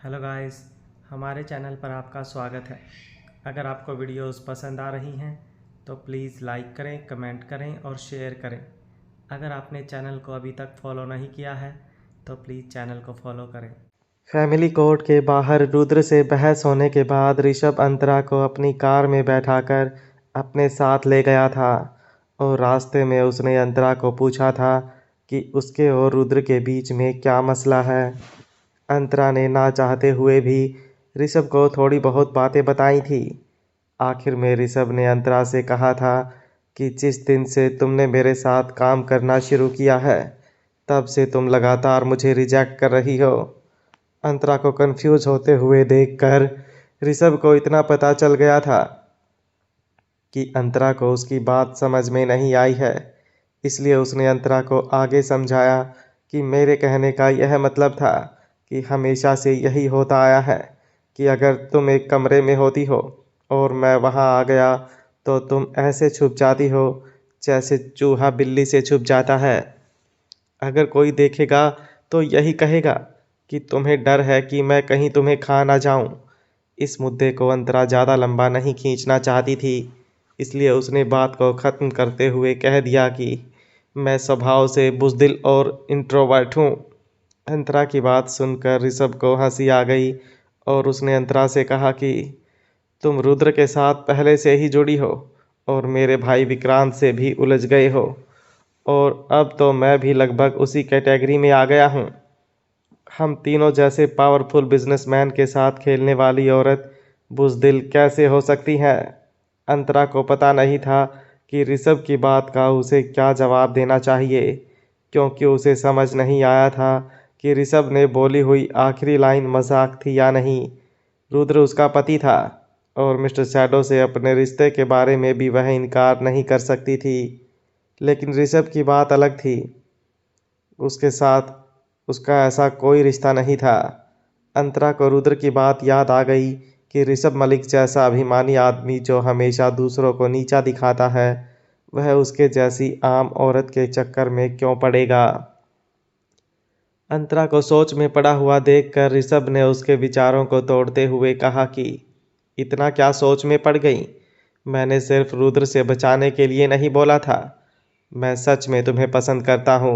Hello guys, हमारे channel पर आपका स्वागत है। अगर आपको वीडियोस पसंद आ रही हैं तो प्लीज़ लाइक करें, कमेंट करें और शेयर करें। अगर आपने चैनल को अभी तक फॉलो नहीं किया है तो प्लीज़ चैनल को फॉलो करें। फैमिली कोर्ट के बाहर रुद्र से बहस होने के बाद ऋषभ अंतरा को अपनी कार में बैठाकर अपने साथ ले गया था और रास्ते में उसने अंतरा को पूछा था कि उसके और रुद्र के बीच में क्या मसला है। अंतरा ने ना चाहते हुए भी ऋषभ को थोड़ी बहुत बातें बताई थी। आखिर में ऋषभ ने अंतरा से कहा था कि जिस दिन से तुमने मेरे साथ काम करना शुरू किया है तब से तुम लगातार मुझे रिजेक्ट कर रही हो। अंतरा को कंफ्यूज होते हुए देखकर ऋषभ को इतना पता चल गया था कि अंतरा को उसकी बात समझ में नहीं आई है। इसलिए उसने अंतरा को आगे समझाया कि मेरे कहने का यह मतलब था कि हमेशा से यही होता आया है कि अगर तुम एक कमरे में होती हो और मैं वहां आ गया तो तुम ऐसे छुप जाती हो जैसे चूहा बिल्ली से छुप जाता है। अगर कोई देखेगा तो यही कहेगा कि तुम्हें डर है कि मैं कहीं तुम्हें खा ना जाऊं। इस मुद्दे को अंतरा ज़्यादा लंबा नहीं खींचना चाहती थी, इसलिए उसने बात को ख़त्म करते हुए कह दिया कि मैं स्वभाव से बुज़दिल और इंट्रोवर्ट हूँ। अंतरा की बात सुनकर ऋषभ को हंसी आ गई और उसने अंतरा से कहा कि तुम रुद्र के साथ पहले से ही जुड़ी हो और मेरे भाई विक्रांत से भी उलझ गए हो और अब तो मैं भी लगभग उसी कैटेगरी में आ गया हूँ। हम तीनों जैसे पावरफुल बिजनेसमैन के साथ खेलने वाली औरत बुज़दिल कैसे हो सकती है। अंतरा को पता नहीं था कि ऋषभ की बात का उसे क्या जवाब देना चाहिए, क्योंकि उसे समझ नहीं आया था कि ऋषभ ने बोली हुई आखिरी लाइन मजाक थी या नहीं। रुद्र उसका पति था और मिस्टर शैडो से अपने रिश्ते के बारे में भी वह इनकार नहीं कर सकती थी, लेकिन ऋषभ की बात अलग थी। उसके साथ उसका ऐसा कोई रिश्ता नहीं था। अंतरा को रुद्र की बात याद आ गई कि ऋषभ मलिक जैसा अभिमानी आदमी जो हमेशा दूसरों को नीचा दिखाता है, वह उसके जैसी आम औरत के चक्कर में क्यों पड़ेगा। अंतरा को सोच में पड़ा हुआ देखकर ऋषभ ने उसके विचारों को तोड़ते हुए कहा कि इतना क्या सोच में पड़ गई। मैंने सिर्फ रुद्र से बचाने के लिए नहीं बोला था, मैं सच में तुम्हें पसंद करता हूँ।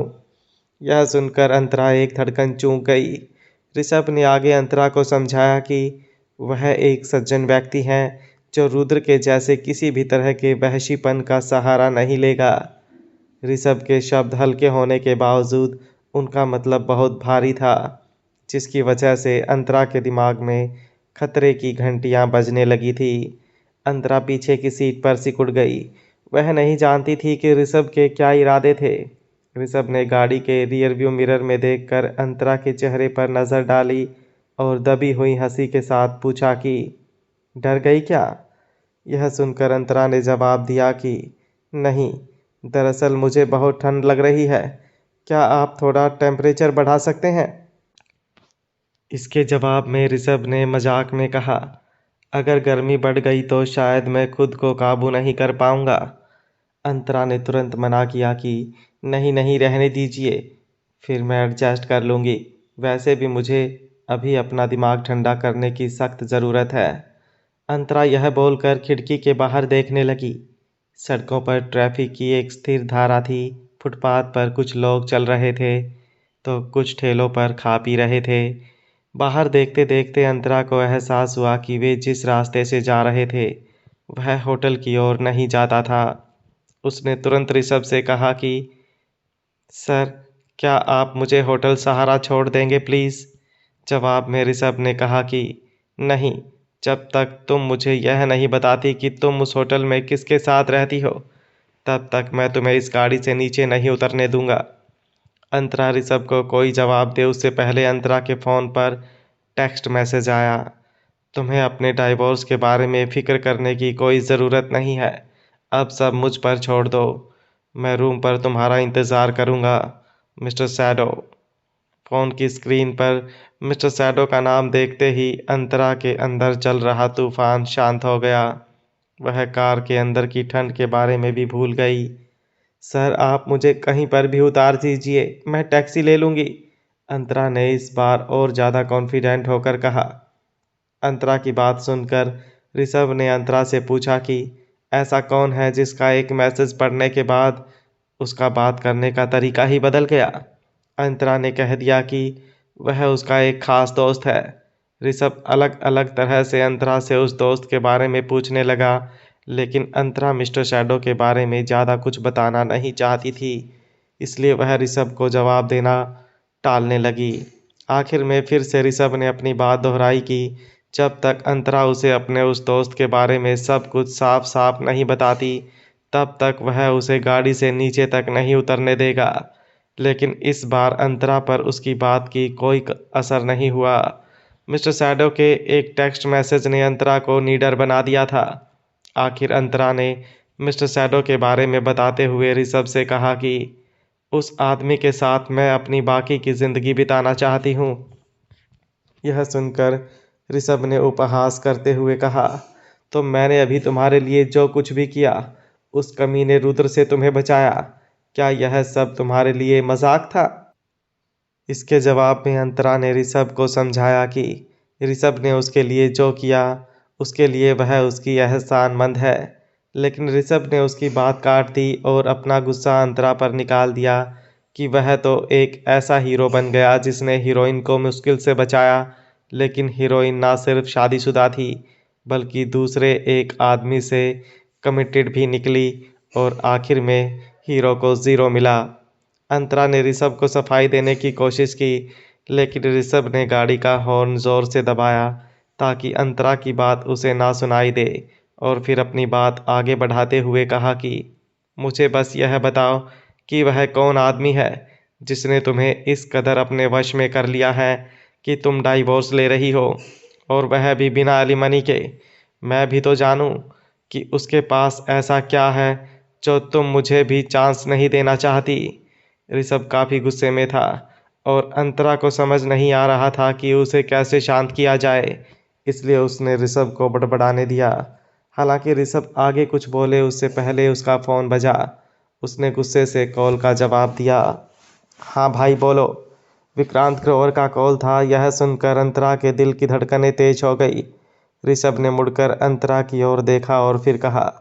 यह सुनकर अंतरा एक धड़कन चूक गई। ऋषभ ने आगे अंतरा को समझाया कि वह एक सज्जन व्यक्ति हैं जो रुद्र के जैसे किसी भी तरह के वहशीपन का सहारा नहीं लेगा। ऋषभ के शब्द हल्के होने के बावजूद उनका मतलब बहुत भारी था, जिसकी वजह से अंतरा के दिमाग में खतरे की घंटियां बजने लगी थी। अंतरा पीछे की सीट पर सिकुड़ गई। वह नहीं जानती थी कि ऋषभ के क्या इरादे थे। ऋषभ ने गाड़ी के रियरव्यू मिरर में देखकर अंतरा के चेहरे पर नज़र डाली और दबी हुई हंसी के साथ पूछा कि डर गई क्या। यह सुनकर अंतरा ने जवाब दिया कि नहीं, दरअसल मुझे बहुत ठंड लग रही है, क्या आप थोड़ा टेम्परेचर बढ़ा सकते हैं। इसके जवाब में ऋषभ ने मजाक में कहा, अगर गर्मी बढ़ गई तो शायद मैं खुद को काबू नहीं कर पाऊंगा। अंतरा ने तुरंत मना किया कि नहीं नहीं, रहने दीजिए, फिर मैं एडजस्ट कर लूँगी। वैसे भी मुझे अभी अपना दिमाग ठंडा करने की सख्त ज़रूरत है। अंतरा यह बोलकर खिड़की के बाहर देखने लगी। सड़कों पर ट्रैफिक की एक स्थिर धारा थी। फुटपाथ पर कुछ लोग चल रहे थे तो कुछ ठेलों पर खा पी रहे थे। बाहर देखते देखते अंतरा को एहसास हुआ कि वे जिस रास्ते से जा रहे थे वह होटल की ओर नहीं जाता था। उसने तुरंत ऋषभ से कहा कि सर, क्या आप मुझे होटल सहारा छोड़ देंगे प्लीज़। जवाब में ऋषभ ने कहा कि नहीं, जब तक तुम मुझे यह नहीं बताती कि तुम उस होटल में किसके साथ रहती हो तब तक मैं तुम्हें इस गाड़ी से नीचे नहीं उतरने दूंगा। अंतरा ऋषभ को कोई जवाब दे उससे पहले अंतरा के फ़ोन पर टेक्स्ट मैसेज आया, तुम्हें अपने डाइवोर्स के बारे में फ़िक्र करने की कोई ज़रूरत नहीं है, अब सब मुझ पर छोड़ दो, मैं रूम पर तुम्हारा इंतज़ार करूँगा, मिस्टर शैडो। फ़ोन की स्क्रीन पर मिस्टर शैडो का नाम देखते ही अंतरा के अंदर चल रहा तूफान शांत हो गया। वह कार के अंदर की ठंड के बारे में भी भूल गई। सर, आप मुझे कहीं पर भी उतार दीजिए, मैं टैक्सी ले लूँगी। अंतरा ने इस बार और ज़्यादा कॉन्फिडेंट होकर कहा। अंतरा की बात सुनकर ऋषभ ने अंतरा से पूछा कि ऐसा कौन है जिसका एक मैसेज पढ़ने के बाद उसका बात करने का तरीका ही बदल गया। अंतरा ने कह दिया कि वह उसका एक खास दोस्त है। ऋषभ अलग अलग तरह से अंतरा से उस दोस्त के बारे में पूछने लगा, लेकिन अंतरा मिस्टर शैडो के बारे में ज़्यादा कुछ बताना नहीं चाहती थी, इसलिए वह ऋषभ को जवाब देना टालने लगी। आखिर में फिर से ऋषभ ने अपनी बात दोहराई कि जब तक अंतरा उसे अपने उस दोस्त के बारे में सब कुछ साफ साफ नहीं बताती, तब तक वह उसे गाड़ी से नीचे तक नहीं उतरने देगा। लेकिन इस बार अंतरा पर उसकी बात की कोई असर नहीं हुआ। मिस्टर शैडो के एक टेक्स्ट मैसेज ने अंतरा को निडर बना दिया था। आखिर अंतरा ने मिस्टर शैडो के बारे में बताते हुए ऋषभ से कहा कि उस आदमी के साथ मैं अपनी बाकी की ज़िंदगी बिताना चाहती हूँ। यह सुनकर ऋषभ ने उपहास करते हुए कहा, तो मैंने अभी तुम्हारे लिए जो कुछ भी किया, उस कमीने रुद्र से तुम्हें बचाया, क्या यह सब तुम्हारे लिए मजाक था? इसके जवाब में अंतरा ने ऋषभ को समझाया कि ऋषभ ने उसके लिए जो किया, उसके लिए वह उसकी एहसानमंद है। लेकिन ऋषभ ने उसकी बात काट दी और अपना गुस्सा अंतरा पर निकाल दिया कि वह तो एक ऐसा हीरो बन गया जिसने हीरोइन को मुश्किल से बचाया, लेकिन हीरोइन ना सिर्फ शादीशुदा थी, बल्कि दूसरे एक आदमी से कमिटेड भी निकली और आखिर में हीरो को ज़ीरो मिला। अंतरा ने ऋषभ को सफाई देने की कोशिश की, लेकिन ऋषभ ने गाड़ी का हॉर्न ज़ोर से दबाया ताकि अंतरा की बात उसे ना सुनाई दे, और फिर अपनी बात आगे बढ़ाते हुए कहा कि मुझे बस यह बताओ कि वह कौन आदमी है जिसने तुम्हें इस कदर अपने वश में कर लिया है कि तुम डाइवोर्स ले रही हो, और वह भी बिना एलिमनी के। मैं भी तो जानूं कि उसके पास ऐसा क्या है जो तुम मुझे भी चांस नहीं देना चाहती। ऋषभ काफ़ी गुस्से में था और अंतरा को समझ नहीं आ रहा था कि उसे कैसे शांत किया जाए, इसलिए उसने ऋषभ को बड़बड़ाने दिया। हालांकि ऋषभ आगे कुछ बोले उससे पहले उसका फ़ोन बजा। उसने गुस्से से कॉल का जवाब दिया। हाँ भाई बोलो। विक्रांत ग्रोवर का कॉल था। यह सुनकर अंतरा के दिल की धड़कनें तेज हो गई। ऋषभ ने मुड़कर अंतरा की ओर देखा और फिर कहा,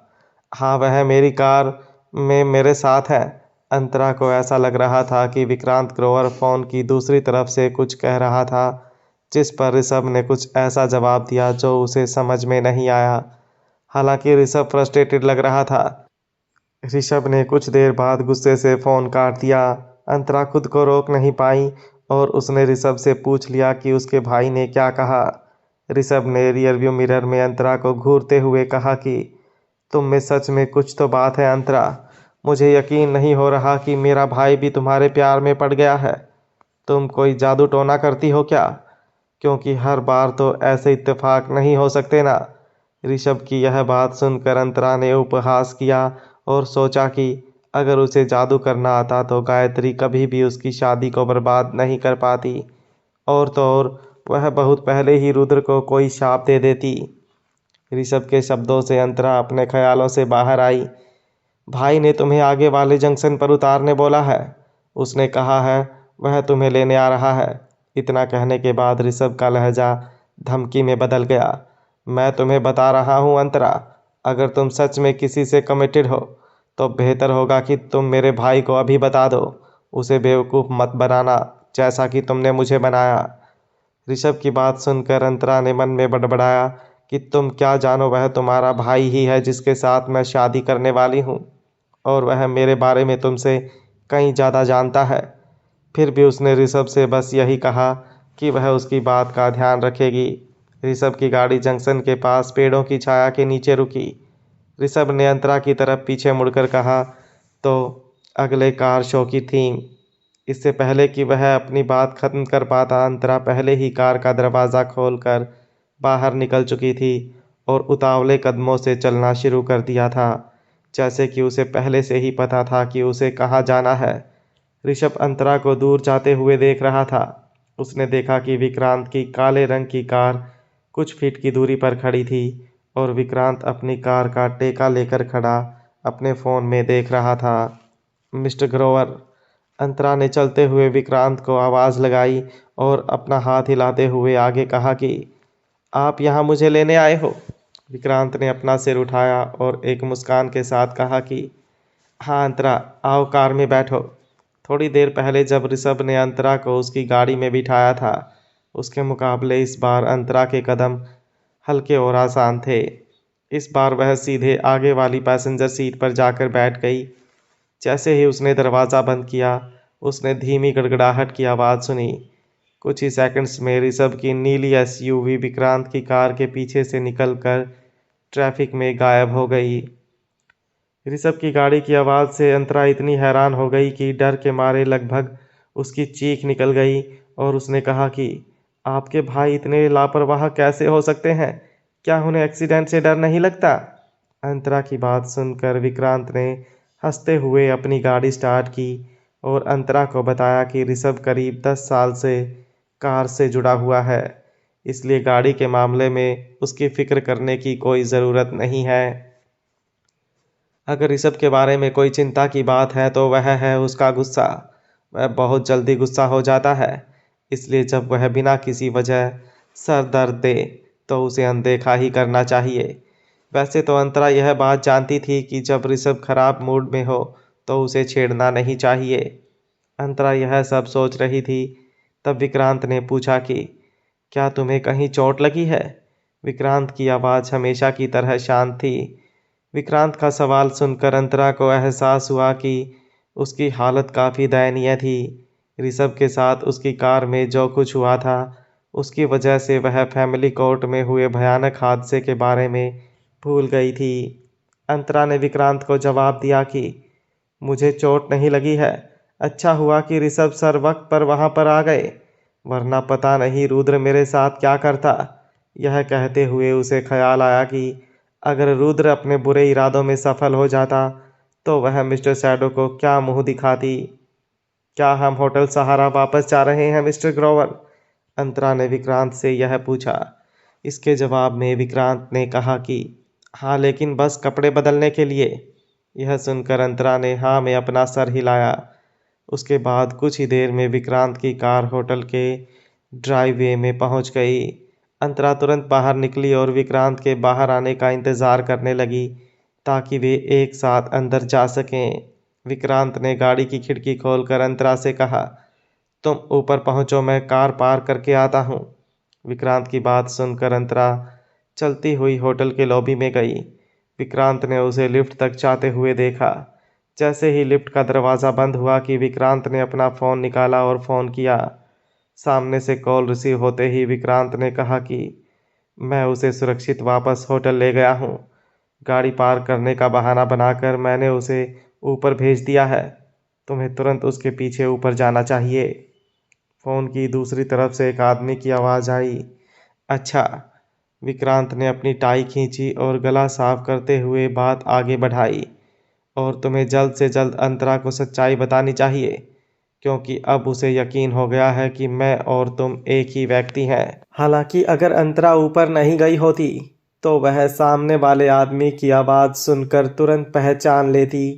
हाँ वह मेरी कार में मेरे साथ है। अंतरा को ऐसा लग रहा था कि विक्रांत ग्रोवर फ़ोन की दूसरी तरफ से कुछ कह रहा था, जिस पर ऋषभ ने कुछ ऐसा जवाब दिया जो उसे समझ में नहीं आया। हालांकि ऋषभ फ्रस्ट्रेटेड लग रहा था। ऋषभ ने कुछ देर बाद गुस्से से फ़ोन काट दिया। अंतरा खुद को रोक नहीं पाई और उसने ऋषभ से पूछ लिया कि उसके भाई ने क्या कहा। ऋषभ ने रियरव्यू मिरर में अंतरा को घूरते हुए कहा कि तुम में सच में कुछ तो बात है अंतरा। मुझे यकीन नहीं हो रहा कि मेरा भाई भी तुम्हारे प्यार में पड़ गया है। तुम कोई जादू टोना करती हो क्या? क्योंकि हर बार तो ऐसे इत्तेफाक नहीं हो सकते ना। ऋषभ की यह बात सुनकर अंतरा ने उपहास किया और सोचा कि अगर उसे जादू करना आता तो गायत्री कभी भी उसकी शादी को बर्बाद नहीं कर पाती, और तो और वह बहुत पहले ही रुद्र को कोई शाप दे देती। ऋषभ के शब्दों से अंतरा अपने ख्यालों से बाहर आई। भाई ने तुम्हें आगे वाले जंक्शन पर उतारने बोला है। उसने कहा है वह तुम्हें लेने आ रहा है। इतना कहने के बाद ऋषभ का लहजा धमकी में बदल गया। मैं तुम्हें बता रहा हूँ अंतरा, अगर तुम सच में किसी से कमिटेड हो तो बेहतर होगा कि तुम मेरे भाई को अभी बता दो। उसे बेवकूफ़ मत बनाना जैसा कि तुमने मुझे बनाया। ऋषभ की बात सुनकर अंतरा ने मन में बड़बड़ाया कि तुम क्या जानो, वह तुम्हारा भाई ही है जिसके साथ मैं शादी करने वाली हूँ, और वह मेरे बारे में तुमसे कहीं ज़्यादा जानता है। फिर भी उसने ऋषभ से बस यही कहा कि वह उसकी बात का ध्यान रखेगी। ऋषभ की गाड़ी जंक्शन के पास पेड़ों की छाया के नीचे रुकी। ऋषभ ने अंतरा की तरफ पीछे मुड़कर कहा, तो अगले कार शो की थीम। इससे पहले कि वह अपनी बात खत्म कर पाता, अंतरा पहले ही कार का दरवाज़ा खोलकर बाहर निकल चुकी थी और उतावले कदमों से चलना शुरू कर दिया था, जैसे कि उसे पहले से ही पता था कि उसे कहाँ जाना है। ऋषभ अंतरा को दूर जाते हुए देख रहा था। उसने देखा कि विक्रांत की काले रंग की कार कुछ फीट की दूरी पर खड़ी थी और विक्रांत अपनी कार का टेका लेकर खड़ा अपने फ़ोन में देख रहा था। मिस्टर ग्रोवर, अंतरा ने चलते हुए विक्रांत को आवाज़ लगाई और अपना हाथ हिलाते हुए आगे कहा कि आप यहाँ मुझे लेने आए हो। विक्रांत ने अपना सिर उठाया और एक मुस्कान के साथ कहा कि हाँ अंतरा, आओ कार में बैठो। थोड़ी देर पहले जब ऋषभ ने अंतरा को उसकी गाड़ी में बिठाया था, उसके मुकाबले इस बार अंतरा के कदम हल्के और आसान थे। इस बार वह सीधे आगे वाली पैसेंजर सीट पर जाकर बैठ गई। जैसे ही उसने दरवाज़ा बंद किया, उसने धीमी गड़गड़ाहट की आवाज़ सुनी। कुछ ही सेकंड्स में ऋषभ की नीली एसयूवी विक्रांत की कार के पीछे से निकलकर ट्रैफिक में गायब हो गई। ऋषभ की गाड़ी की आवाज़ से अंतरा इतनी हैरान हो गई कि डर के मारे लगभग उसकी चीख निकल गई और उसने कहा कि आपके भाई इतने लापरवाह कैसे हो सकते हैं? क्या उन्हें एक्सीडेंट से डर नहीं लगता? अंतरा की बात सुनकर विक्रांत ने हंसते हुए अपनी गाड़ी स्टार्ट की और अंतरा को बताया कि ऋषभ करीब 10 साल से कार से जुड़ा हुआ है, इसलिए गाड़ी के मामले में उसकी फिक्र करने की कोई ज़रूरत नहीं है। अगर ऋषभ के बारे में कोई चिंता की बात है तो वह है उसका गुस्सा। वह बहुत जल्दी गुस्सा हो जाता है, इसलिए जब वह बिना किसी वजह सर दर्द दे तो उसे अनदेखा ही करना चाहिए। वैसे तो अंतरा यह बात जानती थी कि जब ऋषभ खराब मूड में हो तो उसे छेड़ना नहीं चाहिए। अंतरा यह सब सोच रही थी, तब विक्रांत ने पूछा कि क्या तुम्हें कहीं चोट लगी है? विक्रांत की आवाज़ हमेशा की तरह शांत थी। विक्रांत का सवाल सुनकर अंतरा को एहसास हुआ कि उसकी हालत काफ़ी दयनीय थी। ऋषभ के साथ उसकी कार में जो कुछ हुआ था, उसकी वजह से वह फैमिली कोर्ट में हुए भयानक हादसे के बारे में भूल गई थी। अंतरा ने विक्रांत को जवाब दिया कि मुझे चोट नहीं लगी है। अच्छा हुआ कि ऋषभ सर वक्त पर वहां पर आ गए, वरना पता नहीं रुद्र मेरे साथ क्या करता। यह कहते हुए उसे ख्याल आया कि अगर रुद्र अपने बुरे इरादों में सफल हो जाता तो वह मिस्टर शैडो को क्या मुंह दिखाती। क्या हम होटल सहारा वापस जा रहे हैं मिस्टर ग्रोवर? अंतरा ने विक्रांत से यह पूछा। इसके जवाब में विक्रांत ने कहा कि हाँ, लेकिन बस कपड़े बदलने के लिए। यह सुनकर अंतरा ने हाँ में अपना सर हिलाया। उसके बाद कुछ ही देर में विक्रांत की कार होटल के ड्राइववे में पहुंच गई। अंतरा तुरंत बाहर निकली और विक्रांत के बाहर आने का इंतज़ार करने लगी ताकि वे एक साथ अंदर जा सकें। विक्रांत ने गाड़ी की खिड़की खोलकर अंतरा से कहा, तुम ऊपर पहुंचो, मैं कार पार करके आता हूं। विक्रांत की बात सुनकर अंतरा चलती हुई होटल के लॉबी में गई। विक्रांत ने उसे लिफ्ट तक जाते हुए देखा। जैसे ही लिफ्ट का दरवाज़ा बंद हुआ कि विक्रांत ने अपना फ़ोन निकाला और फ़ोन किया। सामने से कॉल रिसीव होते ही विक्रांत ने कहा कि मैं उसे सुरक्षित वापस होटल ले गया हूँ। गाड़ी पार करने का बहाना बनाकर मैंने उसे ऊपर भेज दिया है। तुम्हें तुरंत उसके पीछे ऊपर जाना चाहिए। फ़ोन की दूसरी तरफ से एक आदमी की आवाज़ आई। अच्छा। विक्रांत ने अपनी टाई खींची और गला साफ करते हुए बात आगे बढ़ाई। और तुम्हें जल्द से जल्द अंतरा को सच्चाई बतानी चाहिए, क्योंकि अब उसे यकीन हो गया है कि मैं और तुम एक ही व्यक्ति हैं। हालांकि अगर अंतरा ऊपर नहीं गई होती तो वह सामने वाले आदमी की आवाज़ सुनकर तुरंत पहचान लेती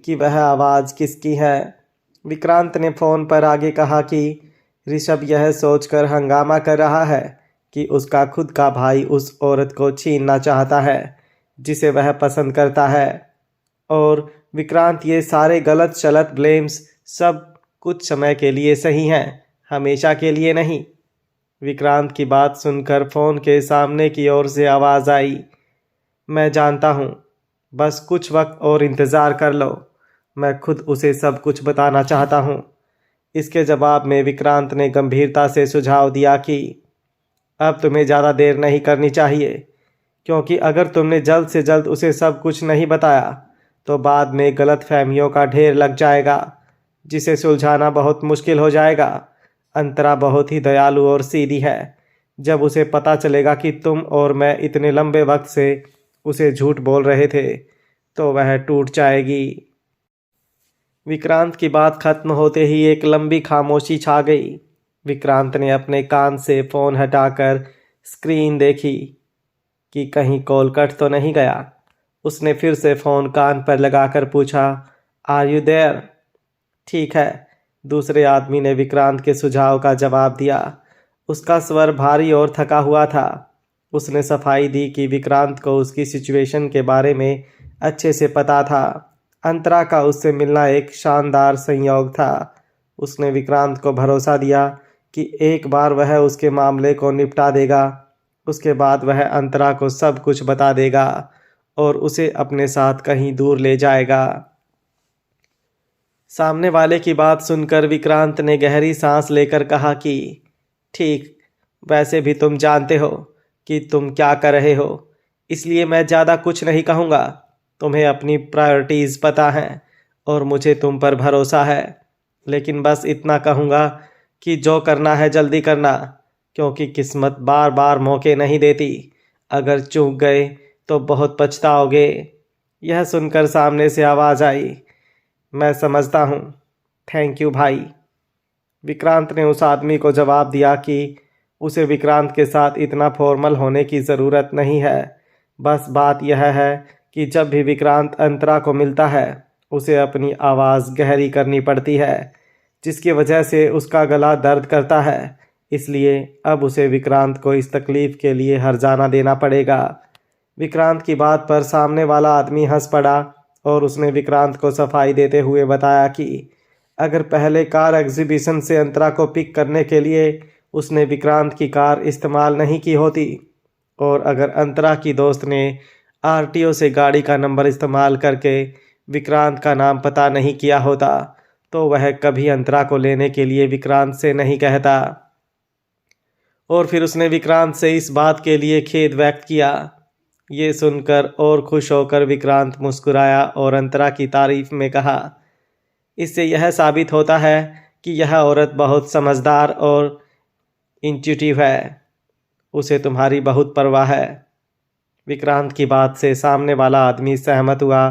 कि वह आवाज़ किसकी है। विक्रांत ने फ़ोन पर आगे कहा कि ऋषभ यह सोचकर हंगामा कर रहा है कि उसका खुद का भाई उस औरत को छीनना चाहता है जिसे वह पसंद करता है। और विक्रांत, ये सारे गलत शलत ब्लेम्स सब कुछ समय के लिए सही हैं, हमेशा के लिए नहीं। विक्रांत की बात सुनकर फ़ोन के सामने की ओर से आवाज़ आई, मैं जानता हूँ, बस कुछ वक्त और इंतज़ार कर लो, मैं खुद उसे सब कुछ बताना चाहता हूँ। इसके जवाब में विक्रांत ने गंभीरता से सुझाव दिया कि अब तुम्हें ज़्यादा देर नहीं करनी चाहिए, क्योंकि अगर तुमने जल्द से जल्द उसे सब कुछ नहीं बताया तो बाद में गलत फहमियों का ढेर लग जाएगा, जिसे सुलझाना बहुत मुश्किल हो जाएगा। अंतरा बहुत ही दयालु और सीधी है। जब उसे पता चलेगा कि तुम और मैं इतने लंबे वक्त से उसे झूठ बोल रहे थे तो वह टूट जाएगी। विक्रांत की बात खत्म होते ही एक लंबी खामोशी छा गई। विक्रांत ने अपने कान से फ़ोन हटाकर स्क्रीन देखी कि कहीं कॉल कट तो नहीं गया। उसने फिर से फ़ोन कान पर लगाकर पूछा, आर यू देयर? ठीक है, दूसरे आदमी ने विक्रांत के सुझाव का जवाब दिया। उसका स्वर भारी और थका हुआ था। उसने सफाई दी कि विक्रांत को उसकी सिचुएशन के बारे में अच्छे से पता था। अंतरा का उससे मिलना एक शानदार संयोग था। उसने विक्रांत को भरोसा दिया कि एक बार वह उसके मामले को निपटा देगा, उसके बाद वह अंतरा को सब कुछ बता देगा और उसे अपने साथ कहीं दूर ले जाएगा। सामने वाले की बात सुनकर विक्रांत ने गहरी सांस लेकर कहा कि ठीक, वैसे भी तुम जानते हो कि तुम क्या कर रहे हो, इसलिए मैं ज़्यादा कुछ नहीं कहूँगा। तुम्हें अपनी प्रायोरिटीज़ पता हैं और मुझे तुम पर भरोसा है। लेकिन बस इतना कहूँगा कि जो करना है जल्दी करना, क्योंकि किस्मत बार बार मौके नहीं देती। अगर चूक गए तो बहुत पछताओगे। यह सुनकर सामने से आवाज़ आई, मैं समझता हूँ, थैंक यू भाई। विक्रांत ने उस आदमी को जवाब दिया कि उसे विक्रांत के साथ इतना फॉर्मल होने की ज़रूरत नहीं है। बस बात यह है कि जब भी विक्रांत अंतरा को मिलता है उसे अपनी आवाज़ गहरी करनी पड़ती है, जिसकी वजह से उसका गला दर्द करता है। इसलिए अब उसे विक्रांत को इस तकलीफ़ के लिए हर्जाना देना पड़ेगा। विक्रांत की बात पर सामने वाला आदमी हंस पड़ा और उसने विक्रांत को सफाई देते हुए बताया कि अगर पहले कार एग्जीबिशन से अंतरा को पिक करने के लिए उसने विक्रांत की कार इस्तेमाल नहीं की होती और अगर अंतरा की दोस्त ने आरटीओ से गाड़ी का नंबर इस्तेमाल करके विक्रांत का नाम पता नहीं किया होता तो वह कभी अंतरा को लेने के लिए विक्रांत से नहीं कहता। और फिर उसने विक्रांत से इस बात के लिए खेद व्यक्त किया। ये सुनकर और खुश होकर विक्रांत मुस्कुराया और अंतरा की तारीफ में कहा, इससे यह साबित होता है कि यह औरत बहुत समझदार और इंट्यूटिव है। उसे तुम्हारी बहुत परवाह है। विक्रांत की बात से सामने वाला आदमी सहमत हुआ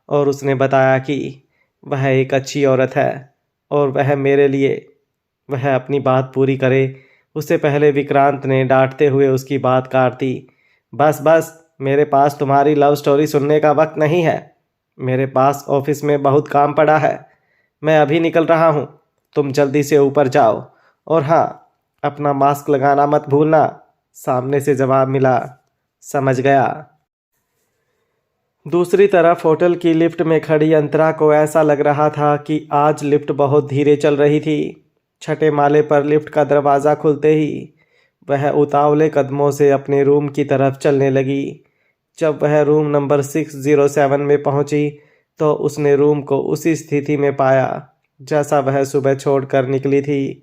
और उसने बताया कि वह एक अच्छी औरत है और वह मेरे लिए, वह अपनी बात पूरी करे उससे पहले विक्रांत ने डांटते हुए उसकी बात काट दी। बस बस, मेरे पास तुम्हारी लव स्टोरी सुनने का वक्त नहीं है। मेरे पास ऑफिस में बहुत काम पड़ा है। मैं अभी निकल रहा हूँ, तुम जल्दी से ऊपर जाओ और हाँ, अपना मास्क लगाना मत भूलना। सामने से जवाब मिला, समझ गया। दूसरी तरफ होटल की लिफ्ट में खड़ी अंतरा को ऐसा लग रहा था कि आज लिफ्ट बहुत धीरे चल रही थी। छठे माले पर लिफ्ट का दरवाज़ा खुलते ही वह उतावले कदमों से अपने रूम की तरफ चलने लगी। जब वह रूम नंबर 607 में पहुंची तो उसने रूम को उसी स्थिति में पाया जैसा वह सुबह छोड़कर निकली थी।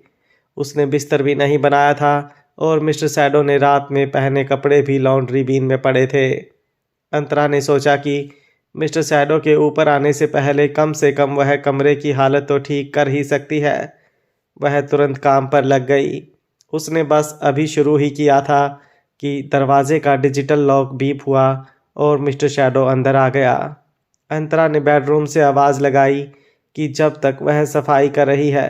उसने बिस्तर भी नहीं बनाया था और मिस्टर सैडो ने रात में पहने कपड़े भी लॉन्ड्री बीन में पड़े थे। अंतरा ने सोचा कि मिस्टर सैडो के ऊपर आने से कम वह कमरे की हालत तो ठीक कर ही सकती है। वह तुरंत काम पर लग गई। उसने बस अभी शुरू ही किया था कि दरवाजे का डिजिटल लॉक बीप हुआ और मिस्टर सैडो अंदर आ गया। अंतरा ने बेडरूम से आवाज़ लगाई कि जब तक वह सफाई कर रही है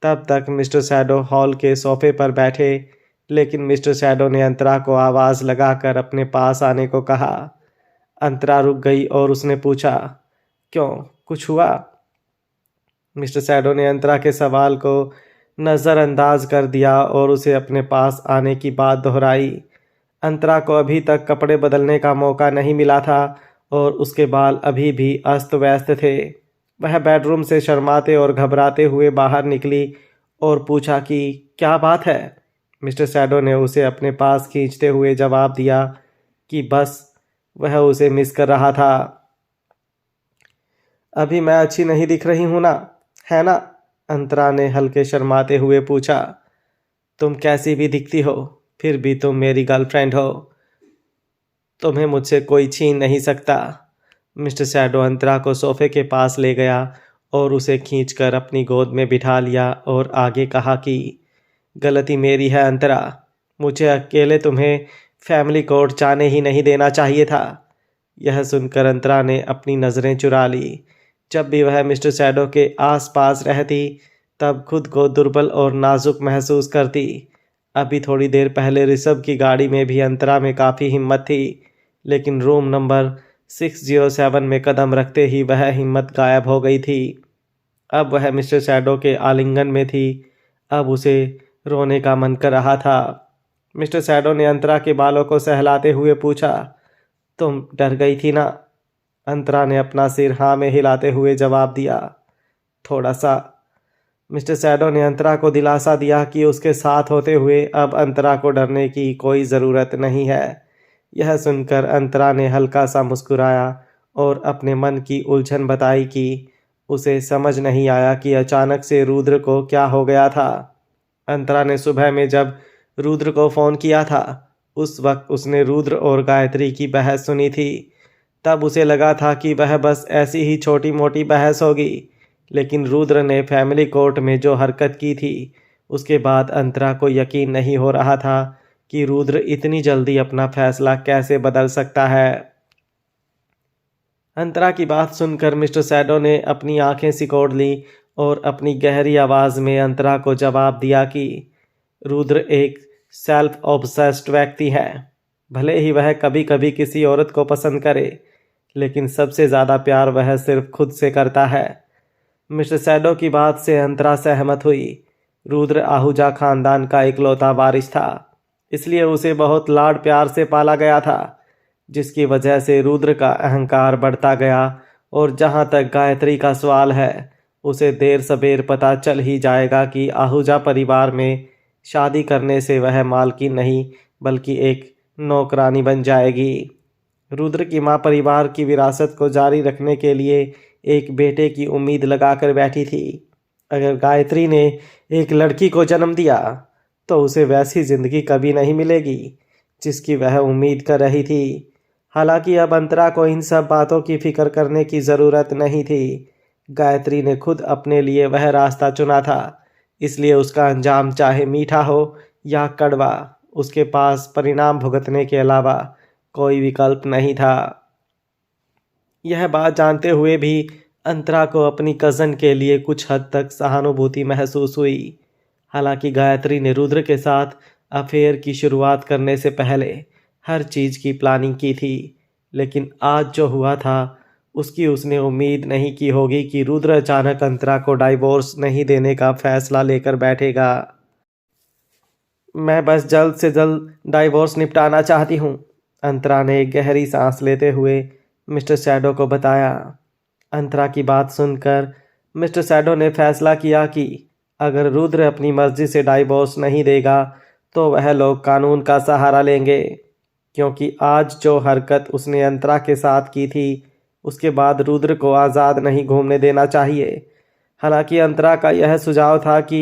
तब तक मिस्टर सैडो हॉल के सोफे पर बैठे, लेकिन मिस्टर सैडो ने अंतरा को आवाज़ लगाकर अपने पास आने को कहा। अंतरा रुक गई और उसने पूछा, क्यों, कुछ हुआ? मिस्टर सैडो ने अंतरा के सवाल को नज़रअंदाज कर दिया और उसे अपने पास आने की बात दोहराई। अंतरा को अभी तक कपड़े बदलने का मौका नहीं मिला था और उसके बाल अभी भी अस्त व्यस्त थे। वह बेडरूम से शर्माते और घबराते हुए बाहर निकली और पूछा कि क्या बात है। मिस्टर सैडो ने उसे अपने पास खींचते हुए जवाब दिया कि बस वह उसे मिस कर रहा था। अभी मैं अच्छी नहीं दिख रही हूँ ना, है ना? अंतरा ने हल्के शर्माते हुए पूछा। तुम कैसी भी दिखती हो, फिर भी तुम मेरी गर्लफ्रेंड हो। तुम्हें मुझसे कोई छीन नहीं सकता। मिस्टर सैडो अंतरा को सोफे के पास ले गया और उसे खींचकर अपनी गोद में बिठा लिया और आगे कहा कि गलती मेरी है अंतरा, मुझे अकेले तुम्हें फैमिली कोर्ट जाने ही नहीं देना चाहिए था। यह सुनकर अंतरा ने अपनी नज़रें चुरा ली। जब भी वह मिस्टर सैडो के आसपास रहती तब खुद को दुर्बल और नाजुक महसूस करती। अभी थोड़ी देर पहले ऋषभ की गाड़ी में भी अंतरा में काफ़ी हिम्मत थी, लेकिन रूम नंबर 607 में कदम रखते ही वह हिम्मत गायब हो गई थी। अब वह मिस्टर शैडो के आलिंगन में थी। अब उसे रोने का मन कर रहा था। मिस्टर शैडो ने अंतरा के बालों को सहलाते हुए पूछा, तुम डर गई थी ना? अंतरा ने अपना सिर हाँ में हिलाते हुए जवाब दिया, थोड़ा सा। मिस्टर शैडो ने अंतरा को दिलासा दिया कि उसके साथ होते हुए अब अंतरा को डरने की कोई ज़रूरत नहीं है। यह सुनकर अंतरा ने हल्का सा मुस्कुराया और अपने मन की उलझन बताई कि उसे समझ नहीं आया कि अचानक से रुद्र को क्या हो गया था। अंतरा ने सुबह में जब रुद्र को फ़ोन किया था, उस वक्त उसने रुद्र और गायत्री की बहस सुनी थी। तब उसे लगा था कि वह बस ऐसी ही छोटी मोटी बहस होगी, लेकिन रुद्र ने फैमिली कोर्ट में जो हरकत की थी, उसके बाद अंतरा को यकीन नहीं हो रहा था कि रुद्र इतनी जल्दी अपना फैसला कैसे बदल सकता है। अंतरा की बात सुनकर मिस्टर शैडो ने अपनी आंखें सिकोड़ ली और अपनी गहरी आवाज़ में अंतरा को जवाब दिया कि रुद्र एक सेल्फ ऑब्सेस्ड व्यक्ति है। भले ही वह कभी कभी किसी औरत को पसंद करे, लेकिन सबसे ज़्यादा प्यार वह सिर्फ खुद से करता है। मिस्टर शैडो की बात से अंतरा सहमत हुई। रुद्र आहूजा खानदान का इकलौता वारिस था, इसलिए उसे बहुत लाड प्यार से पाला गया था, जिसकी वजह से रुद्र का अहंकार बढ़ता गया। और जहाँ तक गायत्री का सवाल है, उसे देर सबेर पता चल ही जाएगा कि आहूजा परिवार में शादी करने से वह मालकिन नहीं बल्कि एक नौकरानी बन जाएगी। रुद्र की माँ परिवार की विरासत को जारी रखने के लिए एक बेटे की उम्मीद लगाकर बैठी थी। अगर गायत्री ने एक लड़की को जन्म दिया तो उसे वैसी जिंदगी कभी नहीं मिलेगी जिसकी वह उम्मीद कर रही थी। हालांकि अब अंतरा को इन सब बातों की फिक्र करने की ज़रूरत नहीं थी। गायत्री ने खुद अपने लिए वह रास्ता चुना था, इसलिए उसका अंजाम चाहे मीठा हो या कड़वा, उसके पास परिणाम भुगतने के अलावा कोई विकल्प नहीं था। यह बात जानते हुए भी अंतरा को अपनी कज़न के लिए कुछ हद तक सहानुभूति महसूस हुई। हालांकि गायत्री ने रुद्र के साथ अफेयर की शुरुआत करने से पहले हर चीज़ की प्लानिंग की थी, लेकिन आज जो हुआ था उसकी उसने उम्मीद नहीं की होगी कि रुद्र अचानक अंतरा को डाइवोर्स नहीं देने का फैसला लेकर बैठेगा। मैं बस जल्द से जल्द डाइवोर्स निपटाना चाहती हूँ, अंतरा ने एक गहरी सांस लेते हुए मिस्टर शैडो को बताया। अंतरा की बात सुनकर मिस्टर शैडो ने फैसला किया कि अगर रुद्र अपनी मर्जी से डाइवोर्स नहीं देगा तो वह लोग कानून का सहारा लेंगे, क्योंकि आज जो हरकत उसने अंतरा के साथ की थी उसके बाद रुद्र को आज़ाद नहीं घूमने देना चाहिए। हालांकि अंतरा का यह सुझाव था कि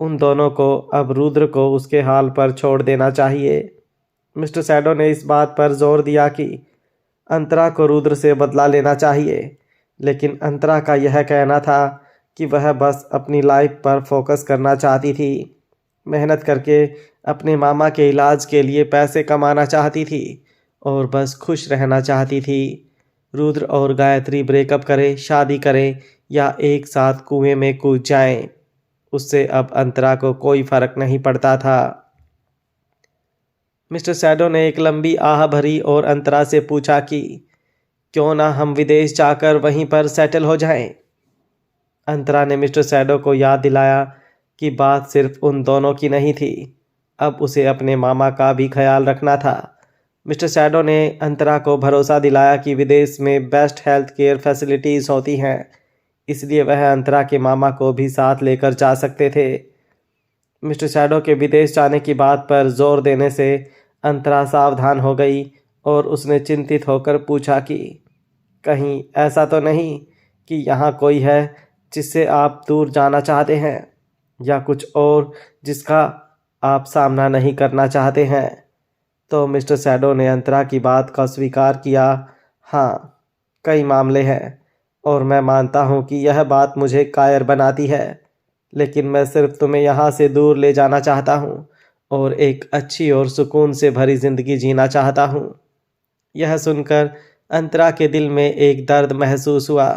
उन दोनों को अब रुद्र को उसके हाल पर छोड़ देना चाहिए। मिस्टर शैडो ने इस बात पर जोर दिया कि अंतरा को रुद्र से बदला लेना चाहिए, लेकिन अंतरा का यह कहना था कि वह बस अपनी लाइफ पर फोकस करना चाहती थी, मेहनत करके अपने मामा के इलाज के लिए पैसे कमाना चाहती थी और बस खुश रहना चाहती थी। रुद्र और गायत्री ब्रेकअप करें, शादी करें या एक साथ कुएं में कूद जाएं, उससे अब अंतरा को कोई फर्क नहीं पड़ता था। मिस्टर शैडो ने एक लंबी आह भरी और अंतरा से पूछा कि क्यों ना हम विदेश जाकर वहीं पर सेटल हो जाएं। अंतरा ने मिस्टर शैडो को याद दिलाया कि बात सिर्फ उन दोनों की नहीं थी, अब उसे अपने मामा का भी ख्याल रखना था। मिस्टर शैडो ने अंतरा को भरोसा दिलाया कि विदेश में बेस्ट हेल्थ केयर फैसिलिटीज़ होती हैं, इसलिए वह अंतरा के मामा को भी साथ लेकर जा सकते थे। मिस्टर शैडो के विदेश जाने की बात पर जोर देने से अंतरा सावधान हो गई और उसने चिंतित होकर पूछा कि कहीं ऐसा तो नहीं कि यहाँ कोई है जिससे आप दूर जाना चाहते हैं, या कुछ और जिसका आप सामना नहीं करना चाहते हैं। तो मिस्टर शैडो ने अंतरा की बात का स्वीकार किया। हाँ, कई मामले हैं और मैं मानता हूँ कि यह बात मुझे कायर बनाती है, लेकिन मैं सिर्फ तुम्हें यहाँ से दूर ले जाना चाहता हूँ और एक अच्छी और सुकून से भरी ज़िंदगी जीना चाहता हूँ। यह सुनकर अंतरा के दिल में एक दर्द महसूस हुआ।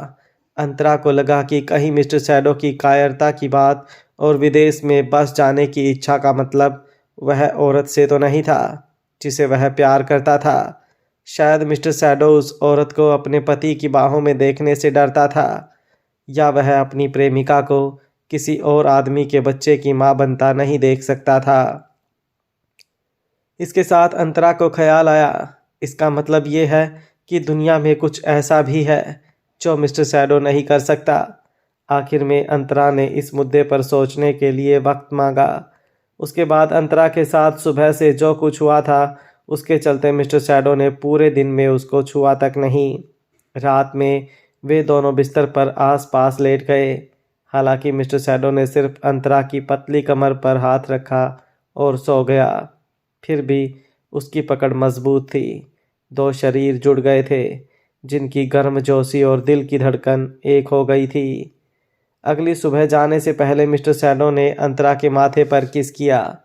अंतरा को लगा कि कहीं मिस्टर शैडो की कायरता की बात और विदेश में बस जाने की इच्छा का मतलब वह औरत से तो नहीं था जिसे वह प्यार करता था। शायद मिस्टर शैडो उस औरत को अपने पति की बाहों में देखने से डरता था, या वह अपनी प्रेमिका को किसी और आदमी के बच्चे की मां बनता नहीं देख सकता था। इसके साथ अंतरा को ख्याल आया, इसका मतलब ये है कि दुनिया में कुछ ऐसा भी है जो मिस्टर शैडो नहीं कर सकता। आखिर में अंतरा ने इस मुद्दे पर सोचने के लिए वक्त मांगा। उसके बाद अंतरा के साथ सुबह से जो कुछ हुआ था उसके चलते मिस्टर शैडो ने पूरे दिन में उसको छुआ तक नहीं। रात में वे दोनों बिस्तर पर आस-पास लेट गए। हालांकि मिस्टर शैडो ने सिर्फ अंतरा की पतली कमर पर हाथ रखा और सो गया। फिर भी उसकी पकड़ मजबूत थी। दो शरीर जुड़ गए थे जिनकी गर्मजोशी और दिल की धड़कन एक हो गई थी। अगली सुबह जाने से पहले मिस्टर शैडो ने अंतरा के माथे पर किस किया।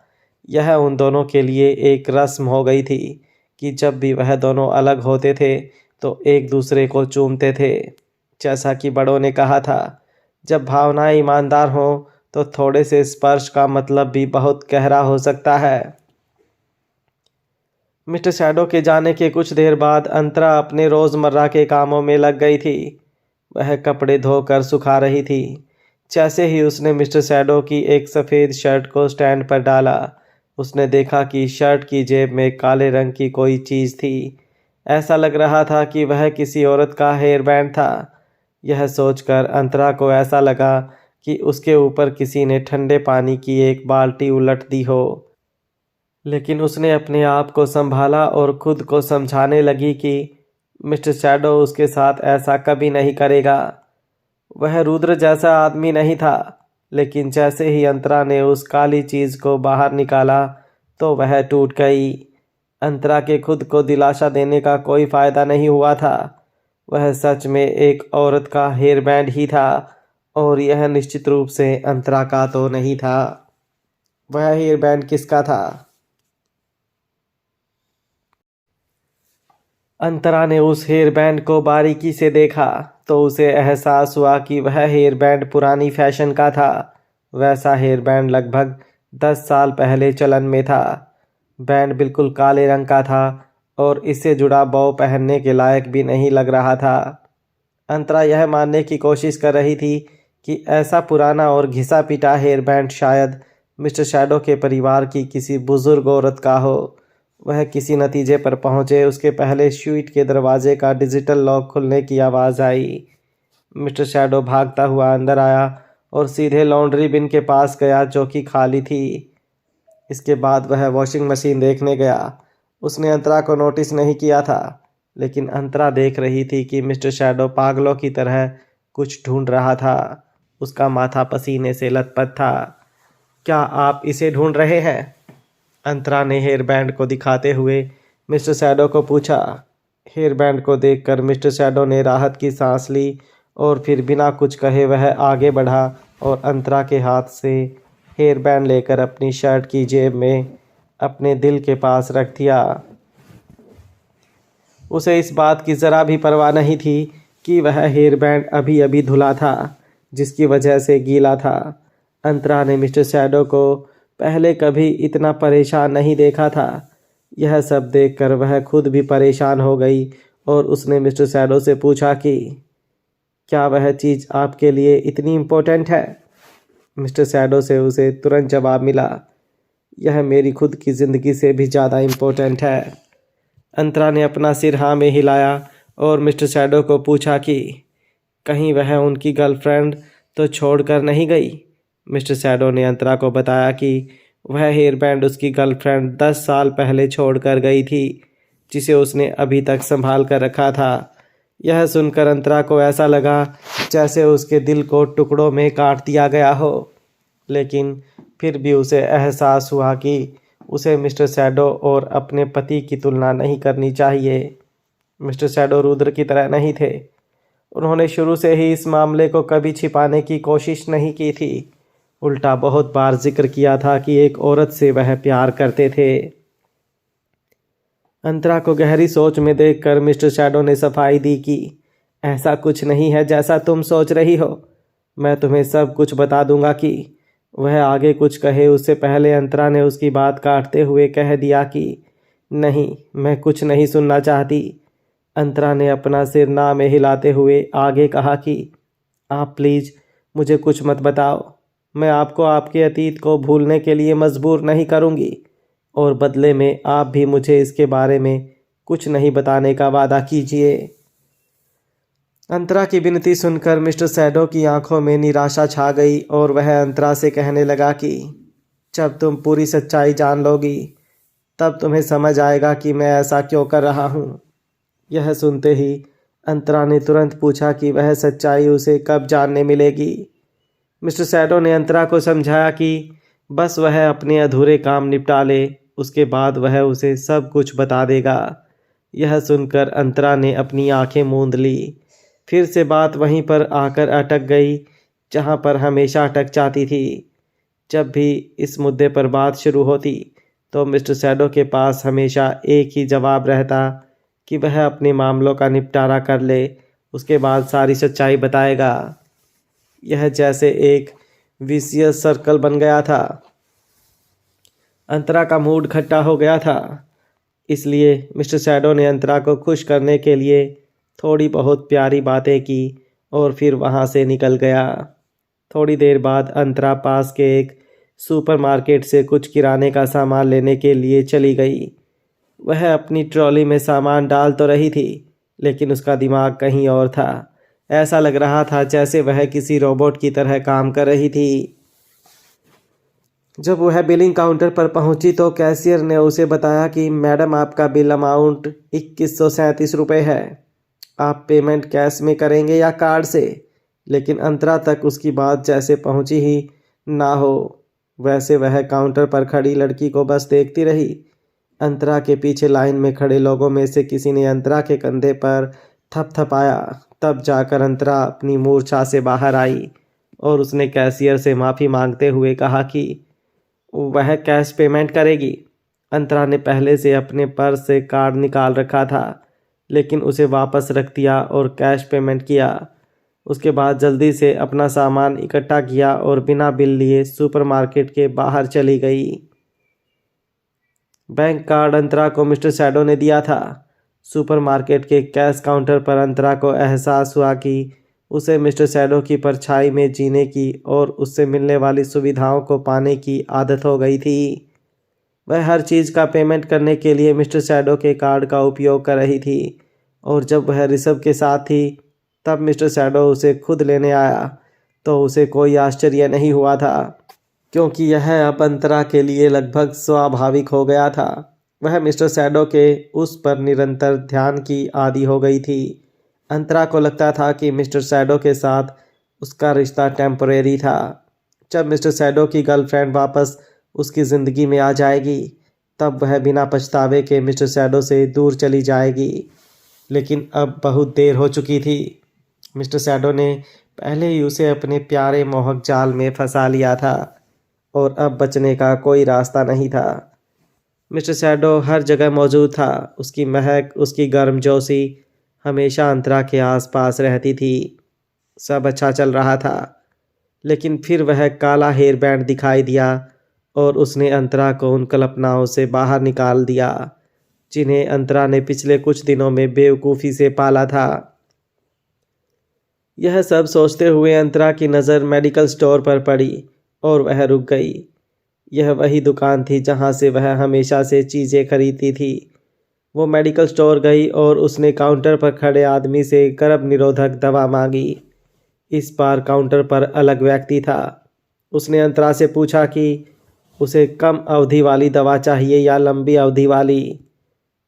यह उन दोनों के लिए एक रस्म हो गई थी कि जब भी वह दोनों अलग होते थे तो एक दूसरे को चूमते थे। जैसा कि बड़ों ने कहा था, जब भावनाएं ईमानदार हों तो थोड़े से स्पर्श का मतलब भी बहुत गहरा हो सकता है। मिस्टर शैडो के जाने के कुछ देर बाद अंतरा अपने रोज़मर्रा के कामों में लग गई थी। वह कपड़े धोकर सुखा रही थी। जैसे ही उसने मिस्टर शैडो की एक सफ़ेद शर्ट को स्टैंड पर डाला, उसने देखा कि शर्ट की जेब में काले रंग की कोई चीज़ थी। ऐसा लग रहा था कि वह किसी औरत का हेयर बैंड था। यह सोचकर अंतरा को ऐसा लगा कि उसके ऊपर किसी ने ठंडे पानी की एक बाल्टी उलट दी हो। लेकिन उसने अपने आप को संभाला और खुद को समझाने लगी कि मिस्टर शैडो उसके साथ ऐसा कभी नहीं करेगा। वह रुद्र जैसा आदमी नहीं था, लेकिन जैसे ही अंतरा ने उस काली चीज़ को बाहर निकाला तो वह टूट गई। अंतरा के खुद को दिलासा देने का कोई फ़ायदा नहीं हुआ था। वह सच में एक औरत का हेयर बैंड ही था और यह निश्चित रूप से अंतरा का तो नहीं था। वह हेयर बैंड किसका था? अंतरा ने उस हेयर बैंड को बारीकी से देखा तो उसे एहसास हुआ कि वह हेयर बैंड पुरानी फैशन का था। वैसा हेयर बैंड लगभग 10 साल पहले चलन में था। बैंड बिल्कुल काले रंग का था और इससे जुड़ा बॉ पहनने के लायक भी नहीं लग रहा था। अंतरा यह मानने की कोशिश कर रही थी कि ऐसा पुराना और घिसा पिटा हेयर बैंड शायद मिस्टर शैडो के परिवार की किसी बुजुर्ग औरत का हो। वह किसी नतीजे पर पहुंचे उसके पहले स्यूट के दरवाजे का डिजिटल लॉक खुलने की आवाज़ आई। मिस्टर शैडो भागता हुआ अंदर आया और सीधे लॉन्ड्री बिन के पास गया जो कि खाली थी। इसके बाद वह वॉशिंग मशीन देखने गया। उसने अंतरा को नोटिस नहीं किया था, लेकिन अंतरा देख रही थी कि मिस्टर शैडो पागलों की तरह कुछ ढूंढ रहा था। उसका माथा पसीने से लथपथ था। क्या आप इसे ढूंढ रहे हैं? अंतरा ने हेयर बैंड को दिखाते हुए मिस्टर शैडो को पूछा। हेयर बैंड को देखकर मिस्टर शैडो ने राहत की सांस ली और फिर बिना कुछ कहे वह आगे बढ़ा और अंतरा के हाथ से हेयर बैंड लेकर अपनी शर्ट की जेब में अपने दिल के पास रख दिया। उसे इस बात की ज़रा भी परवाह नहीं थी कि वह हेयर बैंड अभी अभी धुला था, जिसकी वजह से गीला था। अंतरा ने मिस्टर शैडो को पहले कभी इतना परेशान नहीं देखा था। यह सब देखकर वह खुद भी परेशान हो गई और उसने मिस्टर शैडो से पूछा कि क्या वह चीज़ आपके लिए इतनी इम्पोर्टेंट है? मिस्टर शैडो से उसे तुरंत जवाब मिला, यह मेरी खुद की ज़िंदगी से भी ज़्यादा इम्पोर्टेंट है। अंतरा ने अपना सिर हाँ में हिलाया और मिस्टर शैडो को पूछा कि कहीं वह उनकी गर्लफ्रेंड तो छोड़कर नहीं गई। मिस्टर शैडो ने अंतरा को बताया कि वह हेयर बैंड उसकी गर्लफ्रेंड 10 साल पहले छोड़कर गई थी, जिसे उसने अभी तक संभाल कर रखा था। यह सुनकर अंतरा को ऐसा लगा जैसे उसके दिल को टुकड़ों में काट दिया गया हो, लेकिन फिर भी उसे एहसास हुआ कि उसे मिस्टर शैडो और अपने पति की तुलना नहीं करनी चाहिए। मिस्टर शैडो रुद्र की तरह नहीं थे। उन्होंने शुरू से ही इस मामले को कभी छिपाने की कोशिश नहीं की थी। उल्टा बहुत बार जिक्र किया था कि एक औरत से वह प्यार करते थे। अंतरा को गहरी सोच में देखकर मिस्टर शैडो ने सफाई दी कि ऐसा कुछ नहीं है जैसा तुम सोच रही हो। मैं तुम्हें सब कुछ बता दूंगा। कि वह आगे कुछ कहे उससे पहले अंतरा ने उसकी बात काटते हुए कह दिया कि नहीं, मैं कुछ नहीं सुनना चाहती। अंतरा ने अपना सिर ना में हिलाते हुए आगे कहा कि आप प्लीज़ मुझे कुछ मत बताओ। मैं आपको आपके अतीत को भूलने के लिए मजबूर नहीं करूँगी और बदले में आप भी मुझे इसके बारे में कुछ नहीं बताने का वादा कीजिए। अंतरा की विनती सुनकर मिस्टर सैडो की आंखों में निराशा छा गई और वह अंतरा से कहने लगा कि जब तुम पूरी सच्चाई जान लोगी तब तुम्हें समझ आएगा कि मैं ऐसा क्यों कर रहा हूँ। यह सुनते ही अंतरा ने तुरंत पूछा कि वह सच्चाई उसे कब जानने मिलेगी। मिस्टर सैडो ने अंतरा को समझाया कि बस वह अपने अधूरे काम निपटा ले, उसके बाद वह उसे सब कुछ बता देगा। यह सुनकर अंतरा ने अपनी आंखें मूंद ली। फिर से बात वहीं पर आकर अटक गई जहां पर हमेशा अटक जाती थी। जब भी इस मुद्दे पर बात शुरू होती तो मिस्टर सैडो के पास हमेशा एक ही जवाब रहता कि वह अपने मामलों का निपटारा कर ले, उसके बाद सारी सच्चाई बताएगा। यह जैसे एक विशियस सर्कल बन गया था। अंतरा का मूड खट्टा हो गया था, इसलिए मिस्टर सैडो ने अंतरा को खुश करने के लिए थोड़ी बहुत प्यारी बातें की और फिर वहाँ से निकल गया। थोड़ी देर बाद अंतरा पास के एक सुपरमार्केट से कुछ किराने का सामान लेने के लिए चली गई। वह अपनी ट्रॉली में सामान डाल तो रही थी, लेकिन उसका दिमाग कहीं और था। ऐसा लग रहा था जैसे वह किसी रोबोट की तरह काम कर रही थी। जब वह बिलिंग काउंटर पर पहुंची तो कैशियर ने उसे बताया कि मैडम, आपका बिल अमाउंट 2137 रुपये है। आप पेमेंट कैश में करेंगे या कार्ड से? लेकिन अंतरा तक उसकी बात जैसे पहुंची ही ना हो वैसे वह काउंटर पर खड़ी लड़की को बस देखती रही। अंतरा के पीछे लाइन में खड़े लोगों में से किसी ने अंतरा के कंधे पर थपथपाया। तब जाकर अंतरा अपनी मूर्छा से बाहर आई और उसने कैशियर से माफ़ी मांगते हुए कहा कि वह कैश पेमेंट करेगी। अंतरा ने पहले से अपने पर्स से कार्ड निकाल रखा था, लेकिन उसे वापस रख दिया और कैश पेमेंट किया। उसके बाद जल्दी से अपना सामान इकट्ठा किया और बिना बिल लिए सुपरमार्केट के बाहर चली गई। बैंक कार्ड अंतरा को मिस्टर सैडो ने दिया था। सुपरमार्केट के कैश काउंटर पर अंतरा को एहसास हुआ कि उसे मिस्टर सैडो की परछाई में जीने की और उससे मिलने वाली सुविधाओं को पाने की आदत हो गई थी। वह हर चीज़ का पेमेंट करने के लिए मिस्टर सैडो के कार्ड का उपयोग कर रही थी और जब वह ऋषभ के साथ थी तब मिस्टर सैडो उसे खुद लेने आया तो उसे कोई आश्चर्य नहीं हुआ था, क्योंकि यह अब अंतरा के लिए लगभग स्वाभाविक हो गया था। वह मिस्टर सैडो के उस पर निरंतर ध्यान की आदी हो गई थी। अंतरा को लगता था कि मिस्टर सैडो के साथ उसका रिश्ता टेम्परेरी था। जब मिस्टर सैडो की गर्लफ्रेंड वापस उसकी ज़िंदगी में आ जाएगी तब वह बिना पछतावे के मिस्टर सैडो से दूर चली जाएगी। लेकिन अब बहुत देर हो चुकी थी। मिस्टर सैडो ने पहले ही उसे अपने प्यारे मोहक जाल में फंसा लिया था और अब बचने का कोई रास्ता नहीं था। मिस्टर सैडो हर जगह मौजूद था। उसकी महक, उसकी गर्मजोशी हमेशा अंतरा के आसपास रहती थी। सब अच्छा चल रहा था, लेकिन फिर वह काला हेयर बैंड दिखाई दिया और उसने अंतरा को उन कल्पनाओं से बाहर निकाल दिया जिन्हें अंतरा ने पिछले कुछ दिनों में बेवकूफ़ी से पाला था। यह सब सोचते हुए अंतरा की नज़र मेडिकल स्टोर पर पड़ी और वह रुक गई। यह वही दुकान थी जहां से वह हमेशा से चीज़ें खरीदती थी। वो मेडिकल स्टोर गई और उसने काउंटर पर खड़े आदमी से गर्भ निरोधक दवा मांगी। इस बार काउंटर पर अलग व्यक्ति था। उसने अंतरा से पूछा कि उसे कम अवधि वाली दवा चाहिए या लंबी अवधि वाली।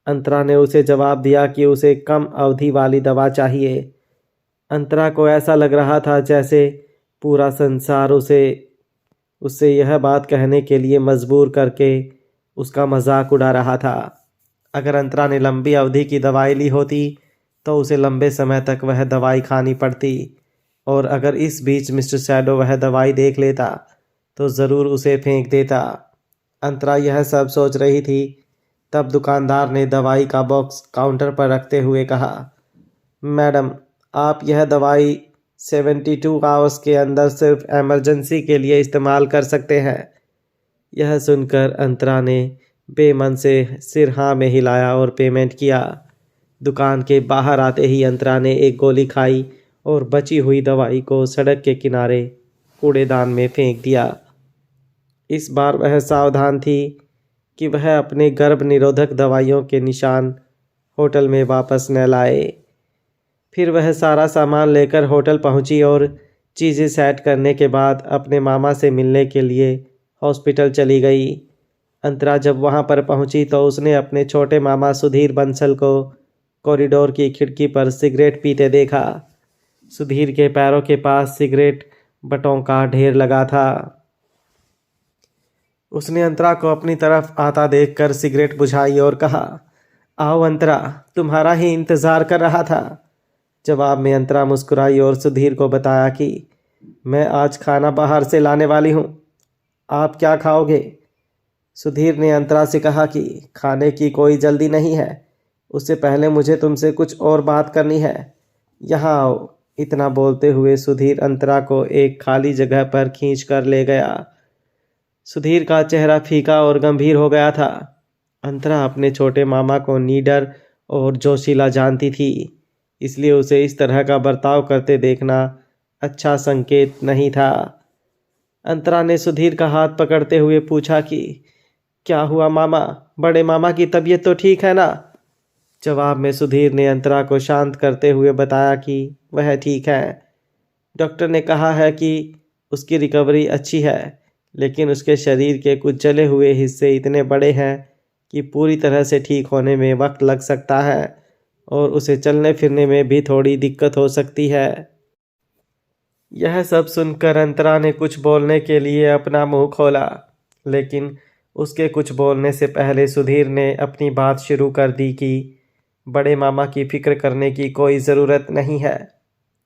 अंतरा ने उसे जवाब दिया कि उसे कम अवधि वाली दवा चाहिए। अंतरा को ऐसा लग रहा था जैसे पूरा संसार उससे यह बात कहने के लिए मजबूर करके उसका मजाक उड़ा रहा था। अगर अंतरा ने लंबी अवधि की दवाई ली होती तो उसे लंबे समय तक वह दवाई खानी पड़ती, और अगर इस बीच मिस्टर सैडो वह दवाई देख लेता तो ज़रूर उसे फेंक देता। अंतरा यह सब सोच रही थी तब दुकानदार ने दवाई का बॉक्स काउंटर पर रखते हुए कहा, मैडम, आप यह दवाई 72 आवर्स के अंदर सिर्फ इमरजेंसी के लिए इस्तेमाल कर सकते हैं। यह सुनकर अंतरा ने बेमन से सिर हाँ में हिलाया और पेमेंट किया। दुकान के बाहर आते ही अंतरा ने एक गोली खाई और बची हुई दवाई को सड़क के किनारे कूड़ेदान में फेंक दिया। इस बार वह सावधान थी कि वह अपने गर्भ निरोधक दवाइयों के निशान होटल में वापस न लाए। फिर वह सारा सामान लेकर होटल पहुंची और चीज़ें सेट करने के बाद अपने मामा से मिलने के लिए हॉस्पिटल चली गई। अंतरा जब वहां पर पहुंची तो उसने अपने छोटे मामा सुधीर बंसल को कॉरिडोर की खिड़की पर सिगरेट पीते देखा। सुधीर के पैरों के पास सिगरेट बटों का ढेर लगा था। उसने अंतरा को अपनी तरफ आता देखकर सिगरेट बुझाई और कहा, आओ अंतरा, तुम्हारा ही इंतज़ार कर रहा था। जवाब में अंतरा मुस्कुराई और सुधीर को बताया कि मैं आज खाना बाहर से लाने वाली हूँ, आप क्या खाओगे? सुधीर ने अंतरा से कहा कि खाने की कोई जल्दी नहीं है, उससे पहले मुझे तुमसे कुछ और बात करनी है, यहाँ आओ। इतना बोलते हुए सुधीर अंतरा को एक खाली जगह पर खींच कर ले गया। सुधीर का चेहरा फीका और गंभीर हो गया था। अंतरा अपने छोटे मामा को निडर और जोशीला जानती थी, इसलिए उसे इस तरह का बर्ताव करते देखना अच्छा संकेत नहीं था। अंतरा ने सुधीर का हाथ पकड़ते हुए पूछा कि क्या हुआ मामा, बड़े मामा की तबीयत तो ठीक है ना? जवाब में सुधीर ने अंतरा को शांत करते हुए बताया कि वह ठीक है। डॉक्टर ने कहा है कि उसकी रिकवरी अच्छी है, लेकिन उसके शरीर के कुछ जले हुए हिस्से इतने बड़े हैं कि पूरी तरह से ठीक होने में वक्त लग सकता है और उसे चलने फिरने में भी थोड़ी दिक्कत हो सकती है। यह सब सुनकर अंतरा ने कुछ बोलने के लिए अपना मुंह खोला, लेकिन उसके कुछ बोलने से पहले सुधीर ने अपनी बात शुरू कर दी कि बड़े मामा की फिक्र करने की कोई ज़रूरत नहीं है,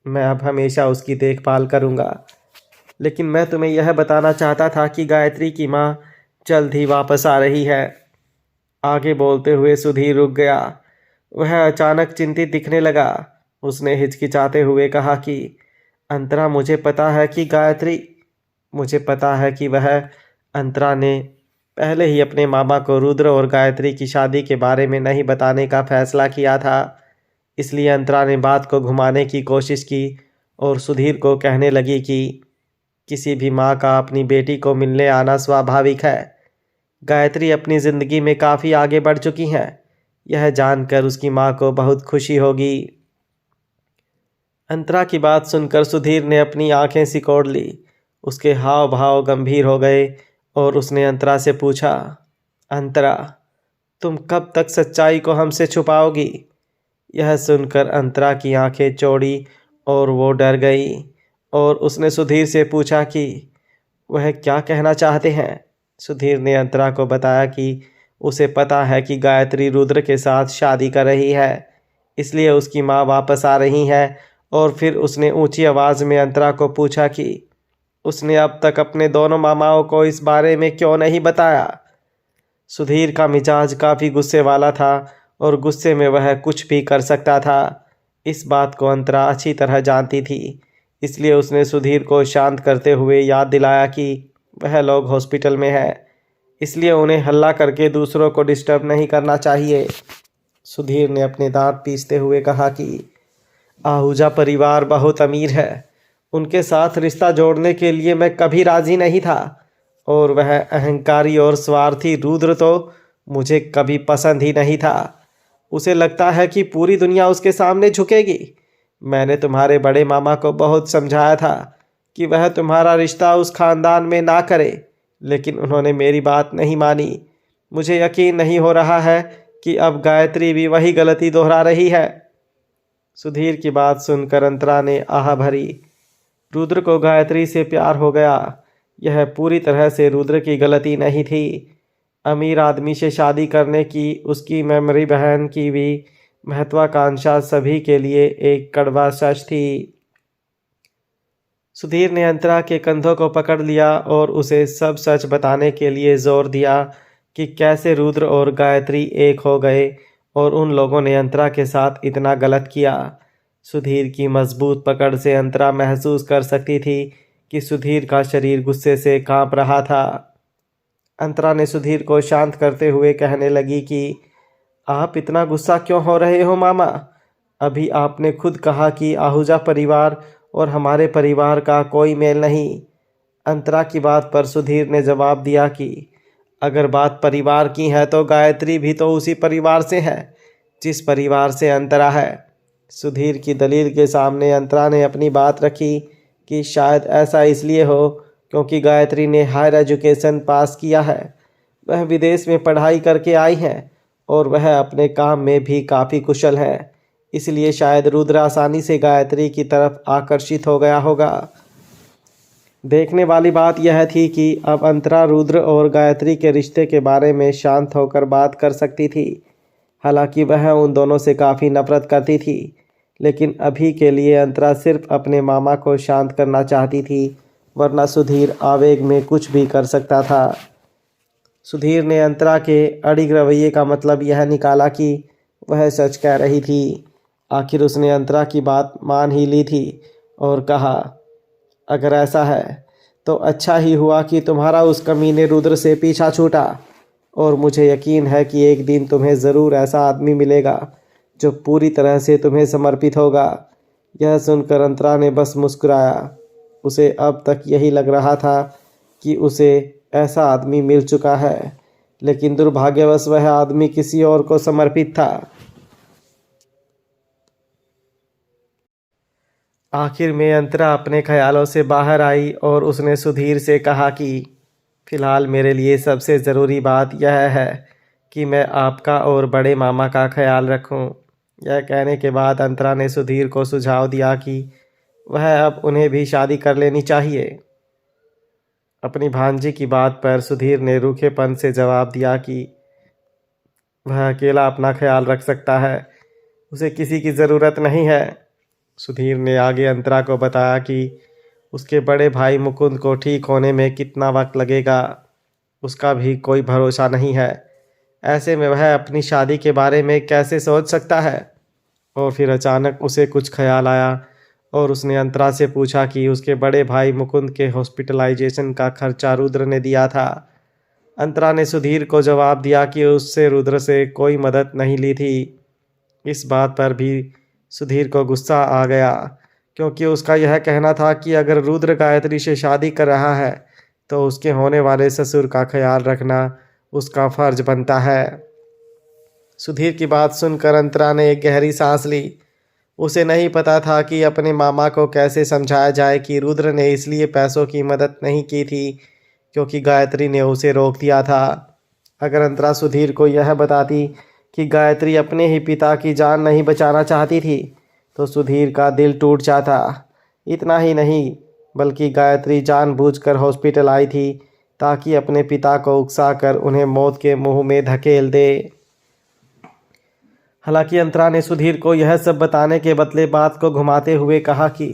मैं अब हमेशा उसकी देखभाल करूँगा। लेकिन मैं तुम्हें यह बताना चाहता था कि गायत्री की माँ जल्द ही वापस आ रही है। आगे बोलते हुए सुधीर रुक गया। वह अचानक चिंतित दिखने लगा। उसने हिचकिचाते हुए कहा कि अंतरा, मुझे पता है कि वह अंतरा ने पहले ही अपने मामा को रुद्र और गायत्री की शादी के बारे में नहीं बताने का फैसला किया था। इसलिए अंतरा ने बात को घुमाने की कोशिश की और सुधीर को कहने लगी कि किसी भी माँ का अपनी बेटी को मिलने आना स्वाभाविक है। गायत्री अपनी ज़िंदगी में काफ़ी आगे बढ़ चुकी हैं, यह जानकर उसकी माँ को बहुत खुशी होगी। अंतरा की बात सुनकर सुधीर ने अपनी आंखें सिकोड़ ली। उसके हाव भाव गंभीर हो गए और उसने अंतरा से पूछा, अंतरा, तुम कब तक सच्चाई को हमसे छुपाओगी? यह सुनकर अंतरा की आंखें चौड़ी और वो डर गई और उसने सुधीर से पूछा कि वह क्या कहना चाहते हैं। सुधीर ने अंतरा को बताया कि उसे पता है कि गायत्री रुद्र के साथ शादी कर रही है, इसलिए उसकी माँ वापस आ रही है। और फिर उसने ऊंची आवाज़ में अंतरा को पूछा कि उसने अब तक अपने दोनों मामाओं को इस बारे में क्यों नहीं बताया। सुधीर का मिजाज काफ़ी गुस्से वाला था और गुस्से में वह कुछ भी कर सकता था। इस बात को अंतरा अच्छी तरह जानती थी, इसलिए उसने सुधीर को शांत करते हुए याद दिलाया कि वह लोग हॉस्पिटल में है, इसलिए उन्हें हल्ला करके दूसरों को डिस्टर्ब नहीं करना चाहिए। सुधीर ने अपने दांत पीसते हुए कहा कि आहूजा परिवार बहुत अमीर है, उनके साथ रिश्ता जोड़ने के लिए मैं कभी राजी नहीं था, और वह अहंकारी और स्वार्थी रुद्र तो मुझे कभी पसंद ही नहीं था। उसे लगता है कि पूरी दुनिया उसके सामने झुकेगी। मैंने तुम्हारे बड़े मामा को बहुत समझाया था कि वह तुम्हारा रिश्ता उस खानदान में ना करे, लेकिन उन्होंने मेरी बात नहीं मानी। मुझे यकीन नहीं हो रहा है कि अब गायत्री भी वही गलती दोहरा रही है। सुधीर की बात सुनकर अंतरा ने आह भरी। रुद्र को गायत्री से प्यार हो गया, यह पूरी तरह से रुद्र की गलती नहीं थी। अमीर आदमी से शादी करने की उसकी मेमोरी बहन की भी महत्वाकांक्षा सभी के लिए एक कड़वा सच थी। सुधीर ने अंतरा के कंधों को पकड़ लिया और उसे सब सच बताने के लिए जोर दिया कि कैसे रुद्र और गायत्री एक हो गए और उन लोगों ने अंतरा के साथ इतना गलत किया। सुधीर की मजबूत पकड़ से अंतरा महसूस कर सकती थी कि सुधीर का शरीर गुस्से से कांप रहा था। अंतरा ने सुधीर को शांत करते हुए कहने लगी कि आप इतना गुस्सा क्यों हो रहे हो मामा? अभी आपने खुद कहा कि आहूजा परिवार और हमारे परिवार का कोई मेल नहीं। अंतरा की बात पर सुधीर ने जवाब दिया कि अगर बात परिवार की है तो गायत्री भी तो उसी परिवार से है जिस परिवार से अंतरा है। सुधीर की दलील के सामने अंतरा ने अपनी बात रखी कि शायद ऐसा इसलिए हो क्योंकि गायत्री ने हायर एजुकेशन पास किया है, वह विदेश में पढ़ाई करके आई है और वह अपने काम में भी काफ़ी कुशल है, इसलिए शायद रुद्र आसानी से गायत्री की तरफ आकर्षित हो गया होगा। देखने वाली बात यह थी कि अब अंतरा रुद्र और गायत्री के रिश्ते के बारे में शांत होकर बात कर सकती थी। हालांकि वह उन दोनों से काफ़ी नफरत करती थी, लेकिन अभी के लिए अंतरा सिर्फ अपने मामा को शांत करना चाहती थी, वरना सुधीर आवेग में कुछ भी कर सकता था। सुधीर ने अंतरा के अड़िग रवैये का मतलब यह निकाला कि वह सच कह रही थी। आखिर उसने अंतरा की बात मान ही ली थी और कहा, अगर ऐसा है तो अच्छा ही हुआ कि तुम्हारा उस कमीने रुद्र से पीछा छूटा, और मुझे यकीन है कि एक दिन तुम्हें ज़रूर ऐसा आदमी मिलेगा जो पूरी तरह से तुम्हें समर्पित होगा। यह सुनकर अंतरा ने बस मुस्कुराया। उसे अब तक यही लग रहा था कि उसे ऐसा आदमी मिल चुका है, लेकिन दुर्भाग्यवश वह आदमी किसी और को समर्पित था। आखिर में अंतरा अपने ख्यालों से बाहर आई और उसने सुधीर से कहा कि फ़िलहाल मेरे लिए सबसे ज़रूरी बात यह है कि मैं आपका और बड़े मामा का ख्याल रखूं। यह कहने के बाद अंतरा ने सुधीर को सुझाव दिया कि वह अब उन्हें भी शादी कर लेनी चाहिए। अपनी भांजी की बात पर सुधीर ने रूखेपन से जवाब दिया कि वह अकेला अपना ख्याल रख सकता है, उसे किसी की ज़रूरत नहीं है। सुधीर ने आगे अंतरा को बताया कि उसके बड़े भाई मुकुंद को ठीक होने में कितना वक्त लगेगा, उसका भी कोई भरोसा नहीं है। ऐसे में वह अपनी शादी के बारे में कैसे सोच सकता है। और फिर अचानक उसे कुछ ख्याल आया और उसने अंतरा से पूछा कि उसके बड़े भाई मुकुंद के हॉस्पिटलाइजेशन का खर्चा रुद्र ने दिया था। अंतरा ने सुधीर को जवाब दिया कि उससे रुद्र से कोई मदद नहीं ली थी। इस बात पर भी सुधीर को गुस्सा आ गया, क्योंकि उसका यह कहना था कि अगर रुद्र गायत्री से शादी कर रहा है तो उसके होने वाले ससुर का ख्याल रखना उसका फर्ज बनता है। सुधीर की बात सुनकर अंतरा ने एक गहरी सांस ली। उसे नहीं पता था कि अपने मामा को कैसे समझाया जाए कि रुद्र ने इसलिए पैसों की मदद नहीं की थी क्योंकि गायत्री ने उसे रोक दिया था। अगर अंतरा सुधीर को यह बताती कि गायत्री अपने ही पिता की जान नहीं बचाना चाहती थी तो सुधीर का दिल टूट जाता। इतना ही नहीं, बल्कि गायत्री जानबूझकर हॉस्पिटल आई थी ताकि अपने पिता को उकसाकर उन्हें मौत के मुंह में धकेल दे। हालांकि अंतरा ने सुधीर को यह सब बताने के बदले बात को घुमाते हुए कहा कि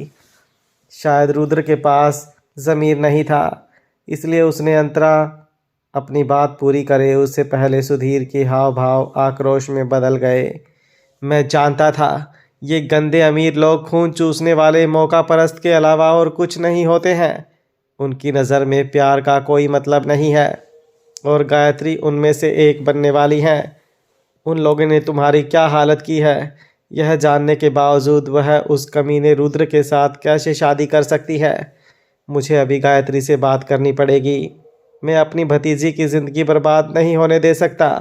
शायद रुद्र के पास ज़मीर नहीं था, इसलिए उसने अंतरा अपनी बात पूरी करे उससे पहले सुधीर के हाव भाव आक्रोश में बदल गए। मैं जानता था ये गंदे अमीर लोग खून चूसने वाले मौका परस्त के अलावा और कुछ नहीं होते हैं। उनकी नज़र में प्यार का कोई मतलब नहीं है और गायत्री उनमें से एक बनने वाली है। उन लोगों ने तुम्हारी क्या हालत की है, यह जानने के बावजूद वह उस कमीने रुद्र के साथ कैसे शादी कर सकती है। मुझे अभी गायत्री से बात करनी पड़ेगी। मैं अपनी भतीजी की ज़िंदगी बर्बाद नहीं होने दे सकता।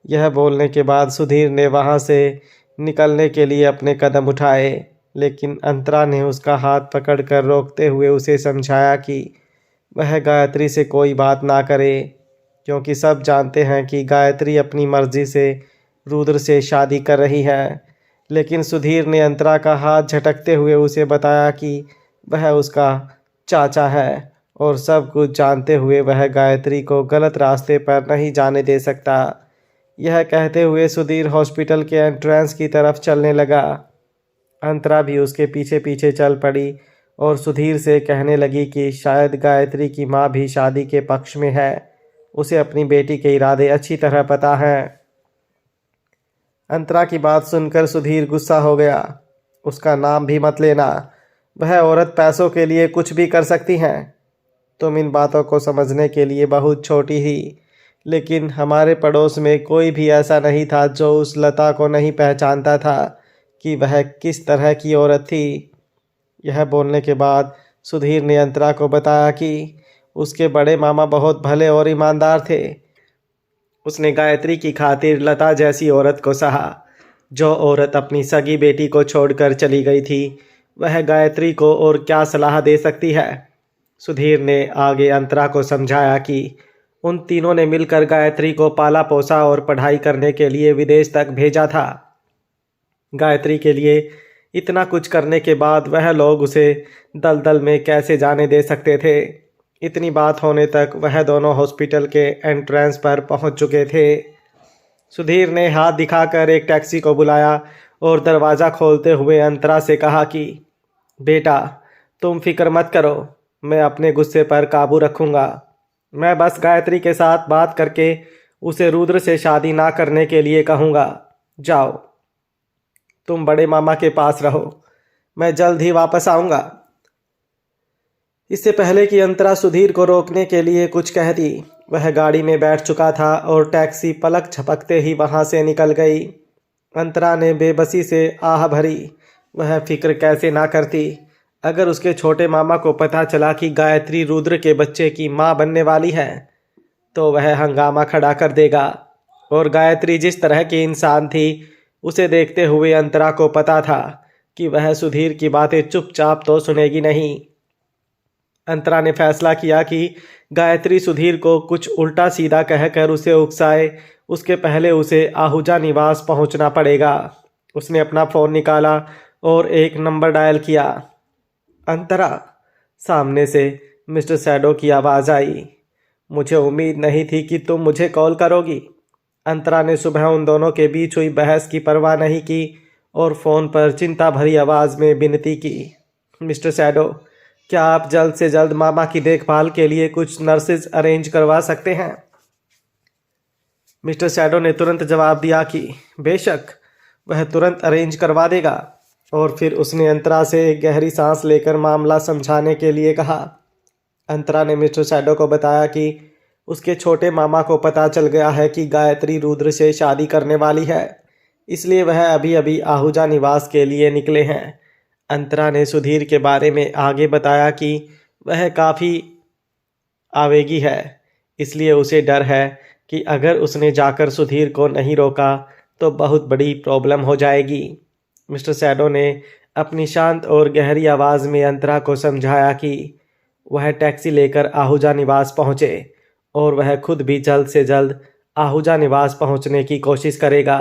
यह बोलने के बाद सुधीर ने वहाँ से निकलने के लिए अपने कदम उठाए, लेकिन अंतरा ने उसका हाथ पकड़कर रोकते हुए उसे समझाया कि वह गायत्री से कोई बात ना करे, क्योंकि सब जानते हैं कि गायत्री अपनी मर्जी से रुद्र से शादी कर रही है। लेकिन सुधीर ने अंतरा का हाथ झटकते हुए उसे बताया कि वह उसका चाचा है और सब कुछ जानते हुए वह गायत्री को गलत रास्ते पर नहीं जाने दे सकता। यह कहते हुए सुधीर हॉस्पिटल के एंट्रेंस की तरफ चलने लगा। अंतरा भी उसके पीछे पीछे चल पड़ी और सुधीर से कहने लगी कि शायद गायत्री की माँ भी शादी के पक्ष में है, उसे अपनी बेटी के इरादे अच्छी तरह पता है। अंतरा की बात सुनकर सुधीर गुस्सा हो गया। उसका नाम भी मत लेना, वह औरत पैसों के लिए कुछ भी कर सकती हैं। तुम इन बातों को समझने के लिए बहुत छोटी ही, लेकिन हमारे पड़ोस में कोई भी ऐसा नहीं था जो उस लता को नहीं पहचानता था कि वह किस तरह की औरत थी। यह बोलने के बाद सुधीर ने अंतरा को बताया कि उसके बड़े मामा बहुत भले और ईमानदार थे। उसने गायत्री की खातिर लता जैसी औरत को सहा। जो औरत अपनी सगी बेटी को छोड़कर चली गई थी, वह गायत्री को और क्या सलाह दे सकती है। सुधीर ने आगे अंतरा को समझाया कि उन तीनों ने मिलकर गायत्री को पाला पोसा और पढ़ाई करने के लिए विदेश तक भेजा था। गायत्री के लिए इतना कुछ करने के बाद वह लोग उसे दलदल में कैसे जाने दे सकते थे। इतनी बात होने तक वह दोनों हॉस्पिटल के एंट्रेंस पर पहुंच चुके थे। सुधीर ने हाथ दिखाकर एक टैक्सी को बुलाया और दरवाज़ा खोलते हुए अंतरा से कहा कि बेटा, तुम फिक्र मत करो, मैं अपने गुस्से पर काबू रखूँगा। मैं बस गायत्री के साथ बात करके उसे रुद्र से शादी ना करने के लिए कहूँगा। जाओ, तुम बड़े मामा के पास रहो, मैं जल्द ही वापस आऊँगा। इससे पहले कि अंतरा सुधीर को रोकने के लिए कुछ कहती, वह गाड़ी में बैठ चुका था और टैक्सी पलक झपकते ही वहाँ से निकल गई। अंतरा ने बेबसी से आह भरी। वह फिक्र कैसे ना करती अगर उसके छोटे मामा को पता चला कि गायत्री रुद्र के बच्चे की माँ बनने वाली है, तो वह हंगामा खड़ा कर देगा। और गायत्री जिस तरह की इंसान थी, उसे देखते हुए अंतरा को पता था कि वह सुधीर की बातें चुपचाप तो सुनेगी नहीं। अंतरा ने फैसला किया कि गायत्री सुधीर को कुछ उल्टा सीधा कहकर उसे उकसाए, उसके पहले उसे आहूजा निवास पहुंचना पड़ेगा। उसने अपना फ़ोन निकाला और एक नंबर डायल किया। अंतरा, सामने से मिस्टर सैडो की आवाज़ आई। मुझे उम्मीद नहीं थी कि तुम मुझे कॉल करोगी। अंतरा ने सुबह उन दोनों के बीच हुई बहस की परवाह नहीं की और फ़ोन पर चिंता भरी आवाज़ में विनती की, मिस्टर सैडो, क्या आप जल्द से जल्द मामा की देखभाल के लिए कुछ नर्सेज अरेंज करवा सकते हैं? मिस्टर सैडो ने तुरंत जवाब दिया कि बेशक, वह तुरंत अरेंज करवा देगा। और फिर उसने अंतरा से एक गहरी सांस लेकर मामला समझाने के लिए कहा। अंतरा ने मिस्टर सैडो को बताया कि उसके छोटे मामा को पता चल गया है कि गायत्री रुद्र से शादी करने वाली है, इसलिए वह अभी अभी आहूजा निवास के लिए निकले हैं। अंतरा ने सुधीर के बारे में आगे बताया कि वह काफ़ी आवेगी है, इसलिए उसे डर है कि अगर उसने जाकर सुधीर को नहीं रोका तो बहुत बड़ी प्रॉब्लम हो जाएगी। मिस्टर सैडो ने अपनी शांत और गहरी आवाज़ में अंतरा को समझाया कि वह टैक्सी लेकर आहूजा निवास पहुँचे और वह खुद भी जल्द से जल्द आहूजा निवास पहुँचने की कोशिश करेगा।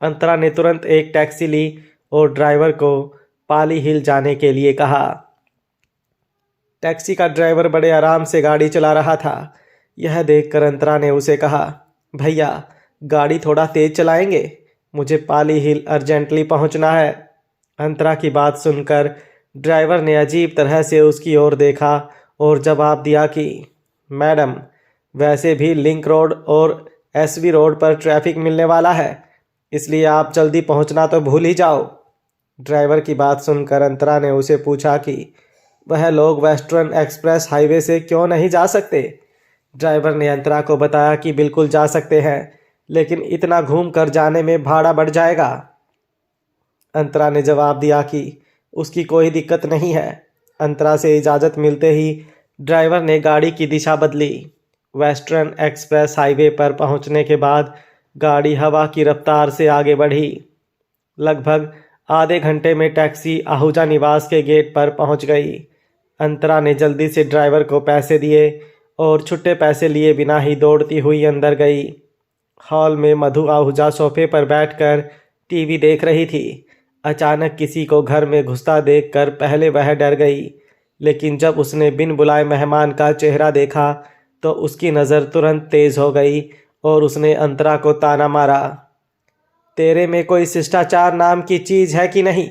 अंतरा ने तुरंत एक टैक्सी ली और ड्राइवर को पाली हिल जाने के लिए कहा। टैक्सी का ड्राइवर बड़े आराम से गाड़ी चला रहा था। यह देखकर अंतरा ने उसे कहा, भैया, गाड़ी थोड़ा तेज़ चलाएंगे, मुझे पाली हिल अर्जेंटली पहुंचना है। अंतरा की बात सुनकर ड्राइवर ने अजीब तरह से उसकी ओर देखा और जवाब दिया कि मैडम, वैसे भी लिंक रोड और एसवी रोड पर ट्रैफिक मिलने वाला है, इसलिए आप जल्दी पहुंचना तो भूल ही जाओ। ड्राइवर की बात सुनकर अंतरा ने उसे पूछा कि वह लोग वेस्टर्न एक्सप्रेस हाईवे से क्यों नहीं जा सकते। ड्राइवर ने अंतरा को बताया कि बिल्कुल जा सकते हैं, लेकिन इतना घूम कर जाने में भाड़ा बढ़ जाएगा। अंतरा ने जवाब दिया कि उसकी कोई दिक्कत नहीं है। अंतरा से इजाज़त मिलते ही ड्राइवर ने गाड़ी की दिशा बदली। वेस्टर्न एक्सप्रेस हाईवे पर पहुंचने के बाद गाड़ी हवा की रफ्तार से आगे बढ़ी। लगभग आधे घंटे में टैक्सी आहूजा निवास के गेट पर पहुंच गई। अंतरा ने जल्दी से ड्राइवर को पैसे दिए और छुट्टे पैसे लिए बिना ही दौड़ती हुई अंदर गई। हॉल में मधु आहूजा सोफे पर बैठकर टीवी देख रही थी। अचानक किसी को घर में घुसता देखकर पहले वह डर गई, लेकिन जब उसने बिन बुलाए मेहमान का चेहरा देखा तो उसकी नज़र तुरंत तेज़ हो गई और उसने अंतरा को ताना मारा, तेरे में कोई शिष्टाचार नाम की चीज़ है कि नहीं?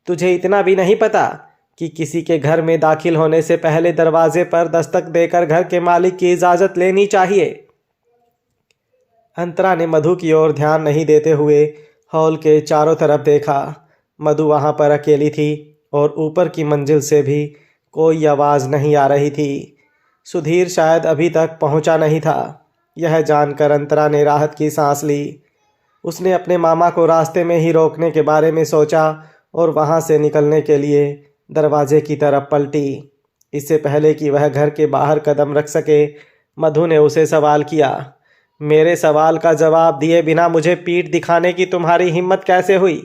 तुझे इतना भी नहीं पता कि किसी के घर में दाखिल होने से पहले दरवाजे पर दस्तक देकर घर के मालिक की इजाज़त लेनी चाहिए। अंतरा ने मधु की ओर ध्यान नहीं देते हुए हॉल के चारों तरफ देखा। मधु वहाँ पर अकेली थी और ऊपर की मंजिल से भी कोई आवाज़ नहीं आ रही थी। सुधीर शायद अभी तक पहुँचा नहीं था। यह जानकर अंतरा ने राहत की सांस ली। उसने अपने मामा को रास्ते में ही रोकने के बारे में सोचा और वहाँ से निकलने के लिए दरवाजे की तरफ पलटी। इससे पहले कि वह घर के बाहर कदम रख सके, मधु ने उसे सवाल किया, मेरे सवाल का जवाब दिए बिना मुझे पीठ दिखाने की तुम्हारी हिम्मत कैसे हुई?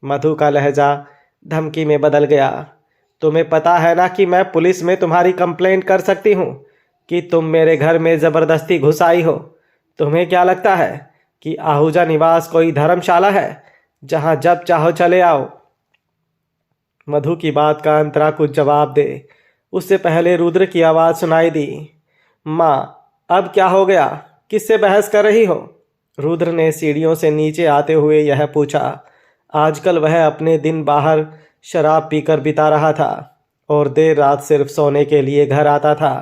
मधु का लहजा धमकी में बदल गया। तुम्हें पता है ना कि मैं पुलिस में तुम्हारी कंप्लेंट कर सकती हूँ कि तुम मेरे घर में ज़बरदस्ती घुस आई हो। तुम्हें क्या लगता है कि आहूजा निवास कोई धर्मशाला है जहाँ जब चाहो चले आओ? मधु की बात का अंतरा कुछ जवाब दे उससे पहले रुद्र की आवाज़ सुनाई दी, माँ अब क्या हो गया? किससे बहस कर रही हो? रुद्र ने सीढ़ियों से नीचे आते हुए यह पूछा। आजकल वह अपने दिन बाहर शराब पीकर बिता रहा था और देर रात सिर्फ सोने के लिए घर आता था।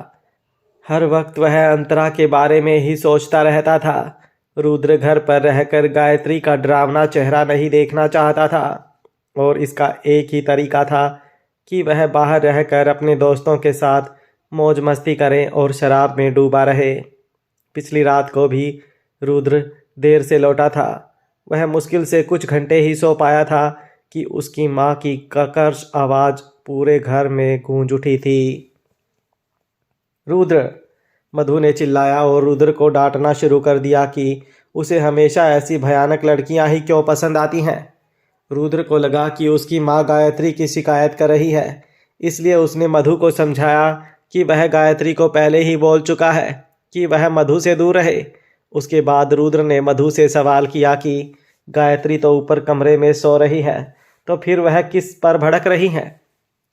हर वक्त वह अंतरा के बारे में ही सोचता रहता था। रुद्र घर पर रहकर गायत्री का डरावना चेहरा नहीं देखना चाहता था और इसका एक ही तरीका था कि वह बाहर रहकर अपने दोस्तों के साथ मौज मस्ती करे और शराब में डूबा रहे। पिछली रात को भी रुद्र देर से लौटा था। वह मुश्किल से कुछ घंटे ही सो पाया था कि उसकी माँ की कर्कश आवाज़ पूरे घर में गूंज उठी थी। रुद्र, मधु ने चिल्लाया और रुद्र को डांटना शुरू कर दिया कि उसे हमेशा ऐसी भयानक लड़कियां ही क्यों पसंद आती हैं। रुद्र को लगा कि उसकी माँ गायत्री की शिकायत कर रही है, इसलिए उसने मधु को समझाया कि वह गायत्री को पहले ही बोल चुका है कि वह मधु से दूर रहे। उसके बाद रुद्र ने मधु से सवाल किया कि गायत्री तो ऊपर कमरे में सो रही है, तो फिर वह किस पर भड़क रही है?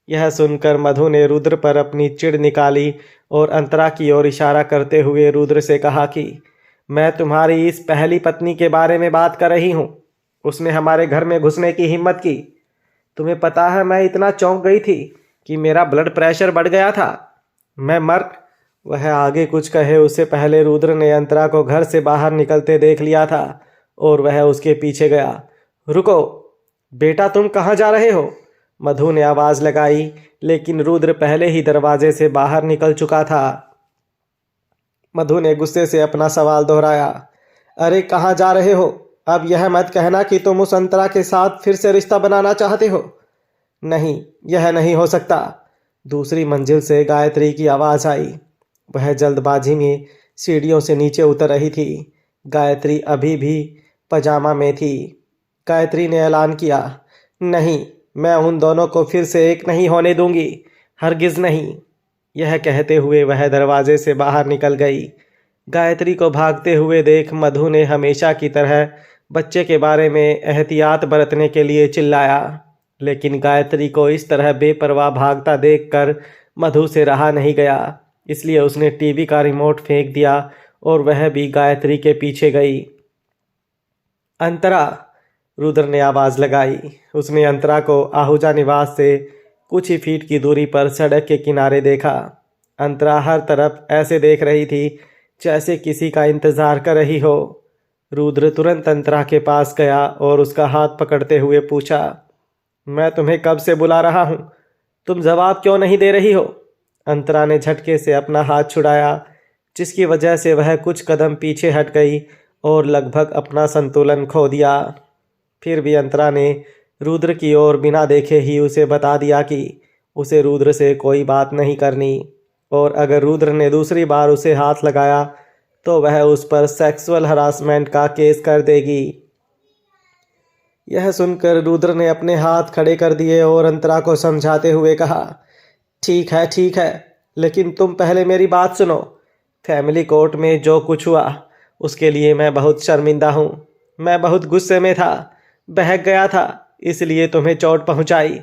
यह सुनकर मधु ने रुद्र पर अपनी चिढ़ निकाली और अंतरा की ओर इशारा करते हुए रुद्र से कहा कि मैं तुम्हारी इस पहली पत्नी के बारे में बात कर रही हूँ। उसने हमारे घर में घुसने की हिम्मत की। तुम्हें पता है मैं इतना चौंक गई थी कि मेरा ब्लड प्रेशर बढ़ गया था। मैं मर। वह आगे कुछ कहे उससे पहले रुद्र ने अंतरा को घर से बाहर निकलते देख लिया था और वह उसके पीछे गया। रुको बेटा, तुम कहाँ जा रहे हो? मधु ने आवाज़ लगाई, लेकिन रुद्र पहले ही दरवाजे से बाहर निकल चुका था। मधु ने गुस्से से अपना सवाल दोहराया, अरे कहाँ जा रहे हो? अब यह मत कहना कि तुम उस अंतरा के साथ फिर से रिश्ता बनाना चाहते हो। नहीं, यह नहीं हो सकता। दूसरी मंजिल से गायत्री की आवाज़ आई। वह जल्दबाजी में सीढ़ियों से नीचे उतर रही थी। गायत्री अभी भी पजामा में थी। गायत्री ने ऐलान किया, नहीं, मैं उन दोनों को फिर से एक नहीं होने दूंगी, हरगिज़ नहीं। यह कहते हुए वह दरवाजे से बाहर निकल गई। गायत्री को भागते हुए देख मधु ने हमेशा की तरह बच्चे के बारे में एहतियात बरतने के लिए चिल्लाया, लेकिन गायत्री को इस तरह बेपरवाह भागता देखकर मधु से रहा नहीं गया। इसलिए उसने टीवी का रिमोट फेंक दिया और वह भी गायत्री के पीछे गई। अंतरा, रुद्र ने आवाज़ लगाई। उसने अंतरा को आहूजा निवास से कुछ ही फीट की दूरी पर सड़क के किनारे देखा। अंतरा हर तरफ ऐसे देख रही थी जैसे किसी का इंतज़ार कर रही हो। रुद्र तुरंत अंतरा के पास गया और उसका हाथ पकड़ते हुए पूछा, मैं तुम्हें कब से बुला रहा हूँ, तुम जवाब क्यों नहीं दे रही हो? अंतरा ने झटके से अपना हाथ छुड़ाया, जिसकी वजह से वह कुछ कदम पीछे हट गई और लगभग अपना संतुलन खो दिया। फिर भी अंतरा ने रुद्र की ओर बिना देखे ही उसे बता दिया कि उसे रुद्र से कोई बात नहीं करनी और अगर रुद्र ने दूसरी बार उसे हाथ लगाया तो वह उस पर सेक्सुअल हरासमेंट का केस कर देगी। यह सुनकर रुद्र ने अपने हाथ खड़े कर दिए और अंतरा को समझाते हुए कहा, ठीक है, लेकिन तुम पहले मेरी बात सुनो। फैमिली कोर्ट में जो कुछ हुआ उसके लिए मैं बहुत शर्मिंदा हूँ। मैं बहुत गुस्से में था, बहक गया था, इसलिए तुम्हें चोट पहुँचाई,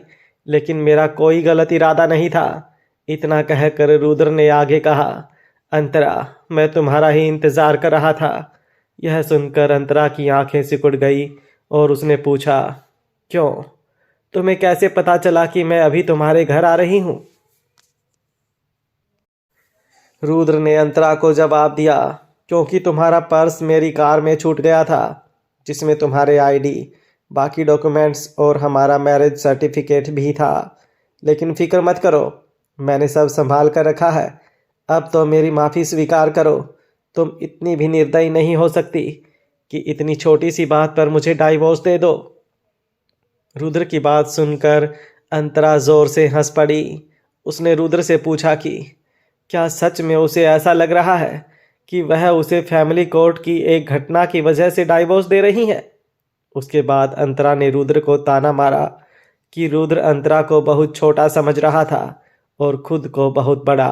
लेकिन मेरा कोई गलत इरादा नहीं था। इतना कहकर रुद्र ने आगे कहा, अंतरा, मैं तुम्हारा ही इंतज़ार कर रहा था। यह सुनकर अंतरा की आंखें सिकुड़ गई और उसने पूछा, क्यों? तुम्हें कैसे पता चला कि मैं अभी तुम्हारे घर आ रही हूँ? रुद्र ने अंतरा को जवाब दिया, क्योंकि तुम्हारा पर्स मेरी कार में छूट गया था, जिसमें तुम्हारे आईडी, बाकी डॉक्यूमेंट्स और हमारा मैरिज सर्टिफिकेट भी था। लेकिन फिक्र मत करो, मैंने सब संभाल कर रखा है। अब तो मेरी माफ़ी स्वीकार करो। तुम इतनी भी निर्दयी नहीं हो सकती कि इतनी छोटी सी बात पर मुझे डाइवोर्स दे दो। रुद्र की बात सुनकर अंतरा जोर से हंस पड़ी। उसने रुद्र से पूछा कि क्या सच में उसे ऐसा लग रहा है कि वह उसे फैमिली कोर्ट की एक घटना की वजह से डाइवोर्स दे रही है। उसके बाद अंतरा ने रुद्र को ताना मारा कि रुद्र अंतरा को बहुत छोटा समझ रहा था और खुद को बहुत बड़ा।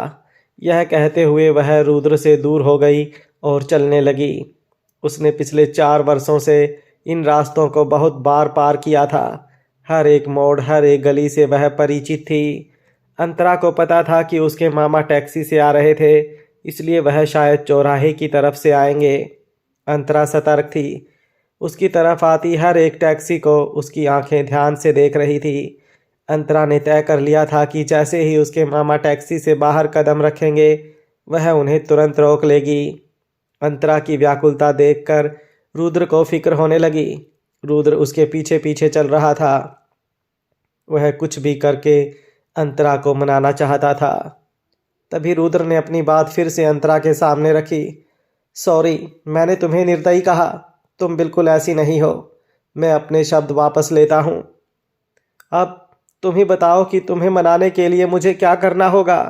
यह कहते हुए वह रुद्र से दूर हो गई और चलने लगी। उसने पिछले 4 वर्षों से इन रास्तों को बहुत बार पार किया था। हर एक मोड़, हर एक गली से वह परिचित थी। अंतरा को पता था कि उसके मामा टैक्सी से आ रहे थे, इसलिए वह शायद चौराहे की तरफ से आएंगे। अंतरा सतर्क थी। उसकी तरफ आती हर एक टैक्सी को उसकी आंखें ध्यान से देख रही थी। अंतरा ने तय कर लिया था कि जैसे ही उसके मामा टैक्सी से बाहर कदम रखेंगे, वह उन्हें तुरंत रोक लेगी। अंतरा की व्याकुलता देखकर रुद्र को फिक्र होने लगी। रुद्र उसके पीछे पीछे चल रहा था। वह कुछ भी करके अंतरा को मनाना चाहता था। तभी रुद्र ने अपनी बात फिर से अंतरा के सामने रखी। सॉरी, मैंने तुम्हें निर्दयी कहा। तुम बिल्कुल ऐसी नहीं हो। मैं अपने शब्द वापस लेता हूँ। अब तुम ही बताओ कि तुम्हें मनाने के लिए मुझे क्या करना होगा।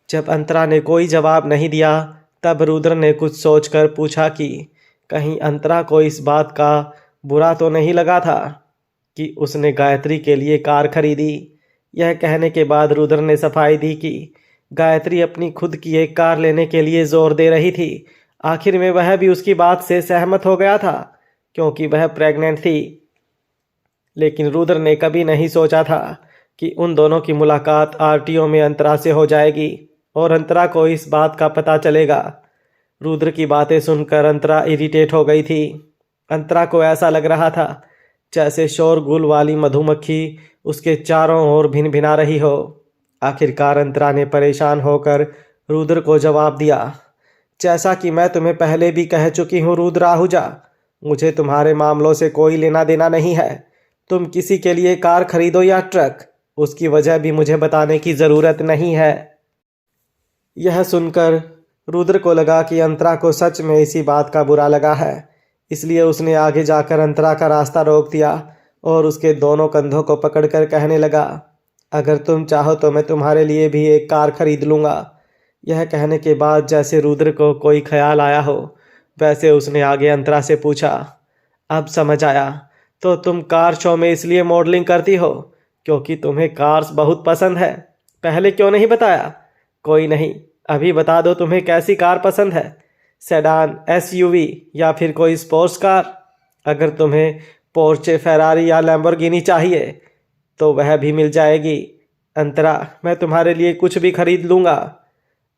जब अंतरा ने कोई जवाब नहीं दिया, तब रुद्र ने कुछ सोचकर पूछा कि कहीं अंतरा को इस बात का बुरा तो नहीं लगा था कि उसने गायत्री के लिए कार खरीदी। यह कहने के बाद रुद्र ने सफाई दी कि गायत्री अपनी खुद की एक कार लेने के लिए जोर दे रही थी। आखिर में वह भी उसकी बात से सहमत हो गया था, क्योंकि वह प्रेग्नेंट थी। लेकिन रुद्र ने कभी नहीं सोचा था कि उन दोनों की मुलाकात आरटीओ में अंतरा से हो जाएगी और अंतरा को इस बात का पता चलेगा। रुद्र की बातें सुनकर अंतरा इरिटेट हो गई थी। अंतरा को ऐसा लग रहा था जैसे शोरगुल वाली मधुमक्खी उसके चारों ओर भिन भिना रही हो। आखिरकार अंतरा ने परेशान होकर रुद्र को जवाब दिया, जैसा कि मैं तुम्हें पहले भी कह चुकी हूँ रुद्र आहूजा, मुझे तुम्हारे मामलों से कोई लेना देना नहीं है। तुम किसी के लिए कार खरीदो या ट्रक, उसकी वजह भी मुझे बताने की ज़रूरत नहीं है। यह सुनकर रुद्र को लगा कि अंतरा को सच में इसी बात का बुरा लगा है, इसलिए उसने आगे जाकर अंतरा का रास्ता रोक दिया और उसके दोनों कंधों को पकड़कर कहने लगा, अगर तुम चाहो तो मैं तुम्हारे लिए भी एक कार खरीद लूँगा। यह कहने के बाद जैसे रुद्र को कोई ख्याल आया हो, वैसे उसने आगे अंतरा से पूछा, अब समझ आया, तो तुम कार शो में इसलिए मॉडलिंग करती हो क्योंकि तुम्हें कार्स बहुत पसंद है। पहले क्यों नहीं बताया? कोई नहीं, अभी बता दो तुम्हें कैसी कार पसंद है, सेडान, एसयूवी या फिर कोई स्पोर्ट्स कार। अगर तुम्हें पोर्चे, फेरारी या लैम्बोर्गिनी चाहिए तो वह भी मिल जाएगी। अंतरा, मैं तुम्हारे लिए कुछ भी खरीद लूँगा।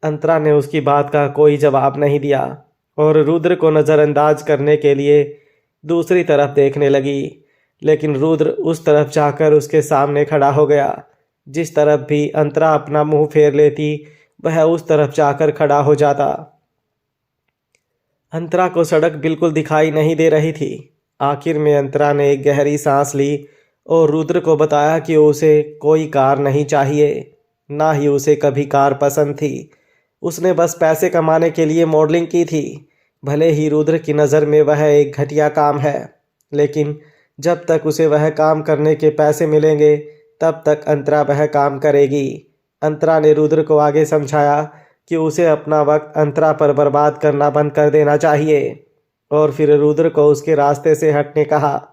अंतरा ने उसकी बात का कोई जवाब नहीं दिया और रुद्र को नज़रअंदाज करने के लिए दूसरी तरफ देखने लगी। लेकिन रुद्र उस तरफ जाकर उसके सामने खड़ा हो गया। जिस तरफ भी अंतरा अपना मुंह फेर लेती, वह उस तरफ जाकर खड़ा हो जाता। अंतरा को सड़क बिल्कुल दिखाई नहीं दे रही थी। आखिर में अंतरा ने एक गहरी सांस ली और रुद्र को बताया कि उसे कोई कार नहीं चाहिए, ना ही उसे कभी कार पसंद थी। उसने बस पैसे कमाने के लिए मॉडलिंग की थी। भले ही रुद्र की नज़र में वह एक घटिया काम है, लेकिन जब तक उसे वह काम करने के पैसे मिलेंगे, तब तक अंतरा वह काम करेगी। अंतरा ने रुद्र को आगे समझाया कि उसे अपना वक्त अंतरा पर बर्बाद करना बंद कर देना चाहिए और फिर रुद्र को उसके रास्ते से हटने कहा।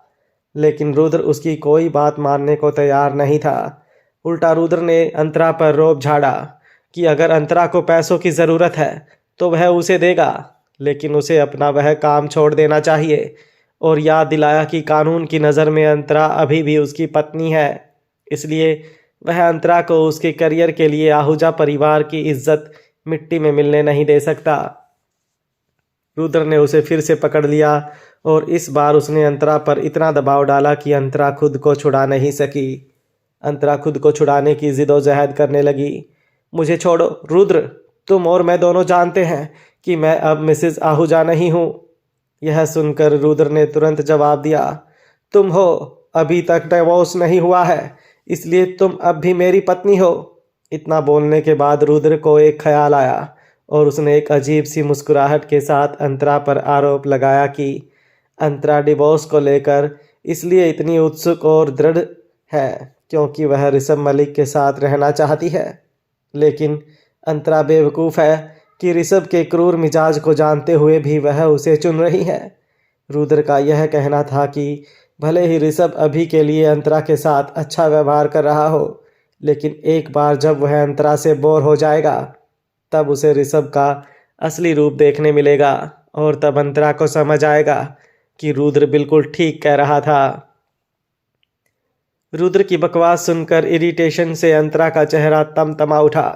लेकिन रुद्र उसकी कोई बात मानने को तैयार नहीं था। उल्टा रुद्र ने अंतरा पर रोब झाड़ा कि अगर अंतरा को पैसों की ज़रूरत है तो वह उसे देगा, लेकिन उसे अपना वह काम छोड़ देना चाहिए। और याद दिलाया कि कानून की नज़र में अंतरा अभी भी उसकी पत्नी है, इसलिए वह अंतरा को उसके करियर के लिए आहूजा परिवार की इज्जत मिट्टी में मिलने नहीं दे सकता। रुद्र ने उसे फिर से पकड़ लिया और इस बार उसने अंतरा पर इतना दबाव डाला कि अंतरा खुद को छुड़ा नहीं सकी। अंतरा खुद को छुड़ाने की जिदोजहद करने लगी। मुझे छोड़ो रुद्र, तुम और मैं दोनों जानते हैं कि मैं अब मिसेस आहूजा नहीं हूँ। यह सुनकर रुद्र ने तुरंत जवाब दिया, तुम हो, अभी तक डिवोर्स नहीं हुआ है, इसलिए तुम अब भी मेरी पत्नी हो। इतना बोलने के बाद रुद्र को एक ख्याल आया और उसने एक अजीब सी मुस्कुराहट के साथ अंतरा पर आरोप लगाया कि अंतरा डिवोर्स को लेकर इसलिए इतनी उत्सुक और दृढ़ है क्योंकि वह ऋषभ मलिक के साथ रहना चाहती है। लेकिन अंतरा बेवकूफ़ है कि ऋषभ के क्रूर मिजाज को जानते हुए भी वह उसे चुन रही है। रुद्र का यह कहना था कि भले ही ऋषभ अभी के लिए अंतरा के साथ अच्छा व्यवहार कर रहा हो, लेकिन एक बार जब वह अंतरा से बोर हो जाएगा तब उसे ऋषभ का असली रूप देखने मिलेगा और तब अंतरा को समझ आएगा कि रुद्र बिल्कुल ठीक कह रहा था। रुद्र की बकवास सुनकर इरिटेशन से अंतरा का चेहरा तमतमा उठा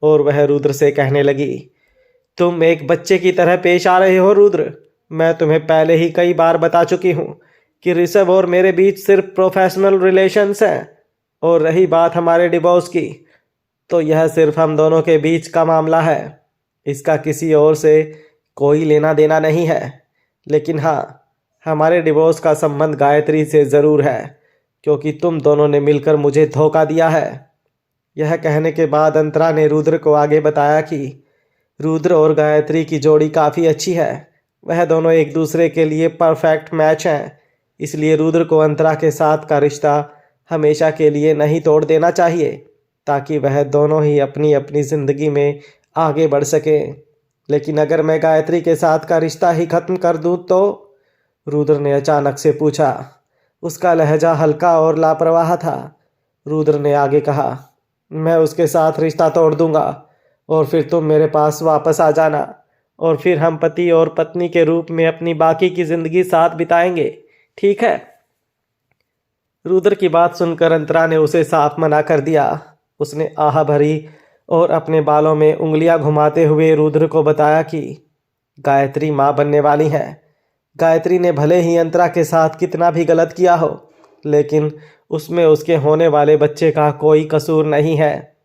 और वह रुद्र से कहने लगी, तुम एक बच्चे की तरह पेश आ रहे हो रुद्र। मैं तुम्हें पहले ही कई बार बता चुकी हूँ कि ऋषभ और मेरे बीच सिर्फ प्रोफेशनल रिलेशंस हैं, और रही बात हमारे डिवोर्स की, तो यह सिर्फ हम दोनों के बीच का मामला है। इसका किसी और से कोई लेना देना नहीं है। लेकिन हाँ, हमारे डिवोर्स का संबंध गायत्री से ज़रूर है, क्योंकि तुम दोनों ने मिलकर मुझे धोखा दिया है। यह कहने के बाद अंतरा ने रुद्र को आगे बताया कि रुद्र और गायत्री की जोड़ी काफ़ी अच्छी है। वह दोनों एक दूसरे के लिए परफेक्ट मैच हैं। इसलिए रुद्र को अंतरा के साथ का रिश्ता हमेशा के लिए नहीं तोड़ देना चाहिए, ताकि वह दोनों ही अपनी अपनी ज़िंदगी में आगे बढ़ सकें। लेकिन अगर मैं गायत्री के साथ का रिश्ता ही ख़त्म कर दूँ तो? रुद्र ने अचानक से पूछा। उसका लहजा हल्का और लापरवाह था। रुद्र ने आगे कहा, मैं उसके साथ रिश्ता तोड़ दूंगा और फिर तुम मेरे पास वापस आ जाना, और फिर हम पति और पत्नी के रूप में अपनी बाकी की ज़िंदगी साथ बिताएंगे, ठीक है? रुद्र की बात सुनकर अंतरा ने उसे साफ मना कर दिया। उसने आह भरी और अपने बालों में उंगलियां घुमाते हुए रुद्र को बताया कि गायत्री माँ बनने वाली है। गायत्री ने भले ही अंतरा के साथ कितना भी गलत किया हो, लेकिन उसमें उसके होने वाले बच्चे का कोई कसूर नहीं है।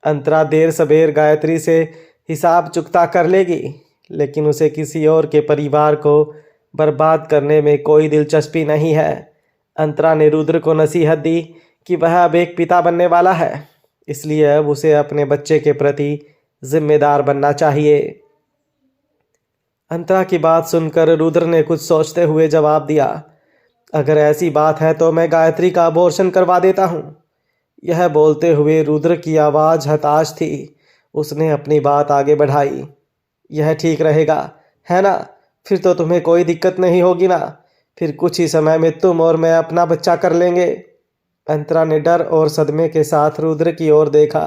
अंतरा देर सबेर गायत्री से हिसाब चुकता कर लेगी, लेकिन उसे किसी और के परिवार को बर्बाद करने में कोई दिलचस्पी नहीं है। अंतरा ने रुद्र को नसीहत दी कि वह अब एक पिता बनने वाला है, इसलिए अब उसे अपने बच्चे के प्रति जिम्मेदार बनना चाहिए। अंतरा की बात सुनकर रुद्र ने कुछ सोचते हुए जवाब दिया, अगर ऐसी बात है तो मैं गायत्री का अबॉर्शन करवा देता हूँ। यह बोलते हुए रुद्र की आवाज़ हताश थी। उसने अपनी बात आगे बढ़ाई, यह ठीक रहेगा, है ना? फिर तो तुम्हें कोई दिक्कत नहीं होगी ना? फिर कुछ ही समय में तुम और मैं अपना बच्चा कर लेंगे। अंतरा ने डर और सदमे के साथ रुद्र की ओर देखा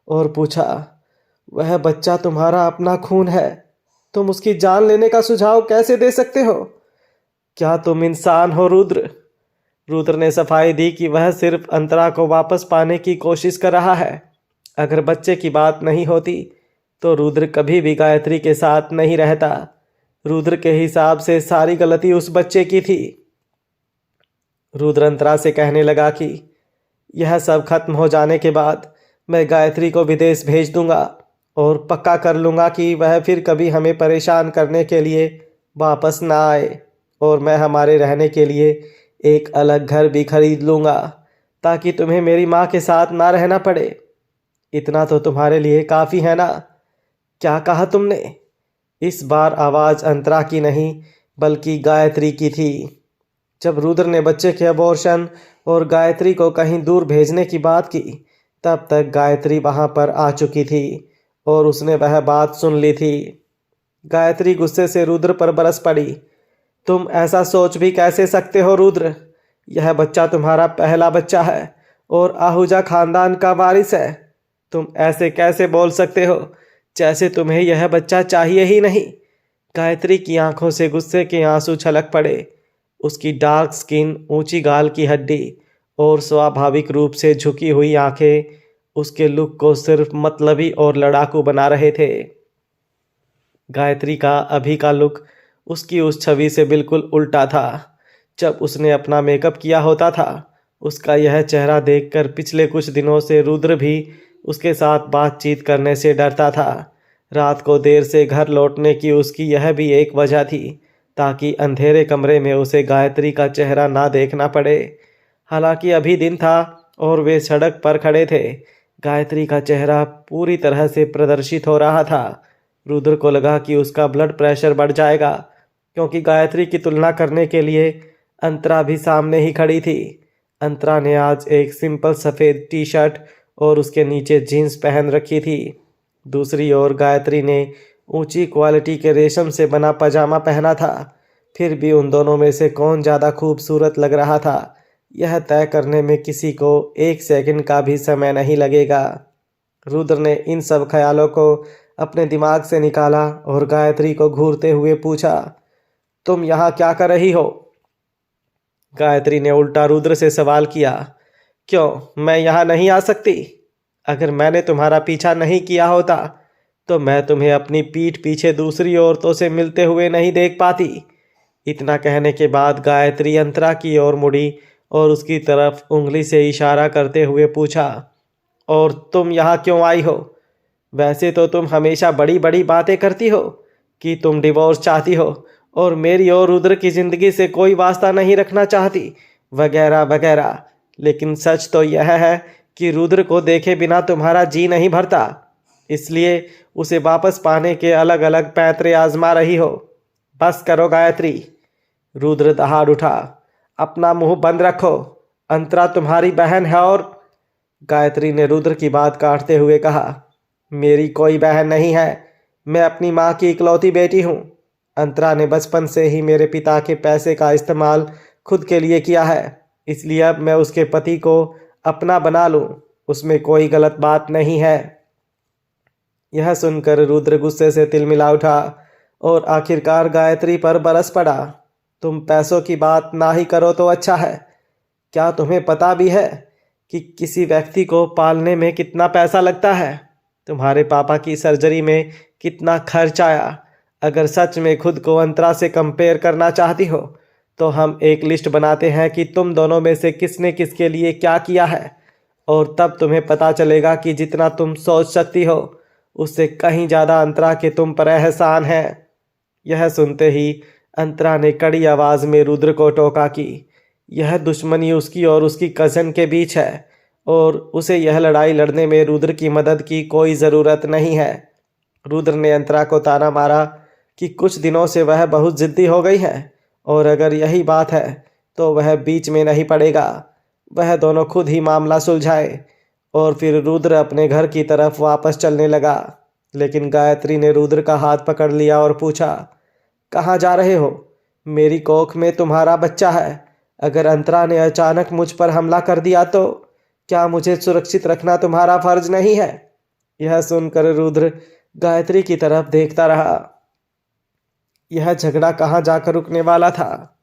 और पूछा, वह बच्चा तुम्हारा अपना खून है, तुम उसकी जान लेने का सुझाव कैसे दे सकते हो? क्या तुम इंसान हो रुद्र? रुद्र ने सफाई दी कि वह सिर्फ अंतरा को वापस पाने की कोशिश कर रहा है। अगर बच्चे की बात नहीं होती तो रुद्र कभी भी गायत्री के साथ नहीं रहता। रुद्र के हिसाब से सारी गलती उस बच्चे की थी। रुद्र अंतरा से कहने लगा कि यह सब खत्म हो जाने के बाद मैं गायत्री को विदेश भेज दूंगा और पक्का कर लूँगा कि वह फिर कभी हमें परेशान करने के लिए वापस ना आए, और मैं हमारे रहने के लिए एक अलग घर भी खरीद लूँगा ताकि तुम्हें मेरी माँ के साथ ना रहना पड़े। इतना तो तुम्हारे लिए काफ़ी है ना? क्या कहा तुमने? इस बार आवाज़ अंतरा की नहीं बल्कि गायत्री की थी। जब रुद्र ने बच्चे के अबॉर्शन और गायत्री को कहीं दूर भेजने की बात की, तब तक गायत्री वहाँ पर आ चुकी थी और उसने वह बात सुन ली थी। गायत्री गुस्से से रुद्र पर बरस पड़ी। तुम ऐसा सोच भी कैसे सकते हो रुद्र? यह बच्चा तुम्हारा पहला बच्चा है और आहूजा खानदान का वारिस है। तुम ऐसे कैसे बोल सकते हो जैसे तुम्हें यह बच्चा चाहिए ही नहीं? गायत्री की आंखों से गुस्से के आंसू छलक पड़े। उसकी डार्क स्किन, ऊंची गाल की हड्डी और स्वाभाविक रूप से झुकी हुई आंखें उसके लुक को सिर्फ मतलबी और लड़ाकू बना रहे थे। गायत्री का अभी का लुक उसकी उस छवि से बिल्कुल उल्टा था। जब उसने अपना मेकअप किया होता था, उसका यह चेहरा देखकर पिछले कुछ दिनों से रुद्र भी उसके साथ बातचीत करने से डरता था। रात को देर से घर लौटने की उसकी यह भी एक वजह थी, ताकि अंधेरे कमरे में उसे गायत्री का चेहरा ना देखना पड़े। हालांकि अभी दिन था और वे सड़क पर खड़े थे। गायत्री का चेहरा पूरी तरह से प्रदर्शित हो रहा था। रुद्र को लगा कि उसका ब्लड प्रेशर बढ़ जाएगा, क्योंकि गायत्री की तुलना करने के लिए अंतरा भी सामने ही खड़ी थी। अंतरा ने आज एक सिंपल सफ़ेद टी शर्ट और उसके नीचे जीन्स पहन रखी थी। दूसरी ओर गायत्री ने ऊंची क्वालिटी के रेशम से बना पजामा पहना था। फिर भी उन दोनों में से कौन ज़्यादा खूबसूरत लग रहा था, यह तय करने में किसी को एक सेकंड का भी समय नहीं लगेगा। रुद्र ने इन सब ख्यालों को अपने दिमाग से निकाला और गायत्री को घूरते हुए पूछा, तुम यहाँ क्या कर रही हो? गायत्री ने उल्टा रुद्र से सवाल किया, क्यों मैं यहाँ नहीं आ सकती? अगर मैंने तुम्हारा पीछा नहीं किया होता तो मैं तुम्हें अपनी पीठ पीछे दूसरी औरतों से मिलते हुए नहीं देख पाती। इतना कहने के बाद गायत्री अंतरा की ओर मुड़ी और उसकी तरफ उंगली से इशारा करते हुए पूछा, और तुम यहाँ क्यों आई हो? वैसे तो तुम हमेशा बड़ी बड़ी बातें करती हो कि तुम डिवोर्स चाहती हो और मेरी और रुद्र की ज़िंदगी से कोई वास्ता नहीं रखना चाहती, वगैरह वगैरह। लेकिन सच तो यह है कि रुद्र को देखे बिना तुम्हारा जी नहीं भरता, इसलिए उसे वापस पाने के अलग अलग पैंतरे आजमा रही हो। बस करो गायत्री। रुद्र दहाड़ उठा, अपना मुंह बंद रखो, अंतरा तुम्हारी बहन है। और गायत्री ने रुद्र की बात काटते हुए कहा, मेरी कोई बहन नहीं है, मैं अपनी माँ की इकलौती बेटी हूँ। अंतरा ने बचपन से ही मेरे पिता के पैसे का इस्तेमाल खुद के लिए किया है, इसलिए अब मैं उसके पति को अपना बना लूँ, उसमें कोई गलत बात नहीं है। यह सुनकर रुद्र गुस्से से तिलमिला उठा और आखिरकार गायत्री पर बरस पड़ा। तुम पैसों की बात ना ही करो तो अच्छा है। क्या तुम्हें पता भी है कि किसी व्यक्ति को पालने में कितना पैसा लगता है? तुम्हारे पापा की सर्जरी में कितना खर्च आया? अगर सच में खुद को अंतरा से कंपेयर करना चाहती हो तो हम एक लिस्ट बनाते हैं कि तुम दोनों में से किसने किसके लिए क्या किया है, और तब तुम्हें पता चलेगा कि जितना तुम सोच सकती हो उससे कहीं ज़्यादा अंतरा के तुम पर एहसान है। यह सुनते ही अंतरा ने कड़ी आवाज़ में रुद्र को टोका कि यह दुश्मनी उसकी और उसकी कज़न के बीच है और उसे यह लड़ाई लड़ने में रुद्र की मदद की कोई ज़रूरत नहीं है। रुद्र ने अंतरा को ताना मारा कि कुछ दिनों से वह बहुत ज़िद्दी हो गई है और अगर यही बात है तो वह बीच में नहीं पड़ेगा, वह दोनों खुद ही मामला सुलझाए। और फिर रुद्र अपने घर की तरफ वापस चलने लगा। लेकिन गायत्री ने रुद्र का हाथ पकड़ लिया और पूछा, कहाँ जा रहे हो? मेरी कोख में तुम्हारा बच्चा है। अगर अंतरा ने अचानक मुझ पर हमला कर दिया तो क्या मुझे सुरक्षित रखना तुम्हारा फर्ज नहीं है? यह सुनकर रुद्र गायत्री की तरफ देखता रहा। यह झगड़ा कहाँ जाकर रुकने वाला था?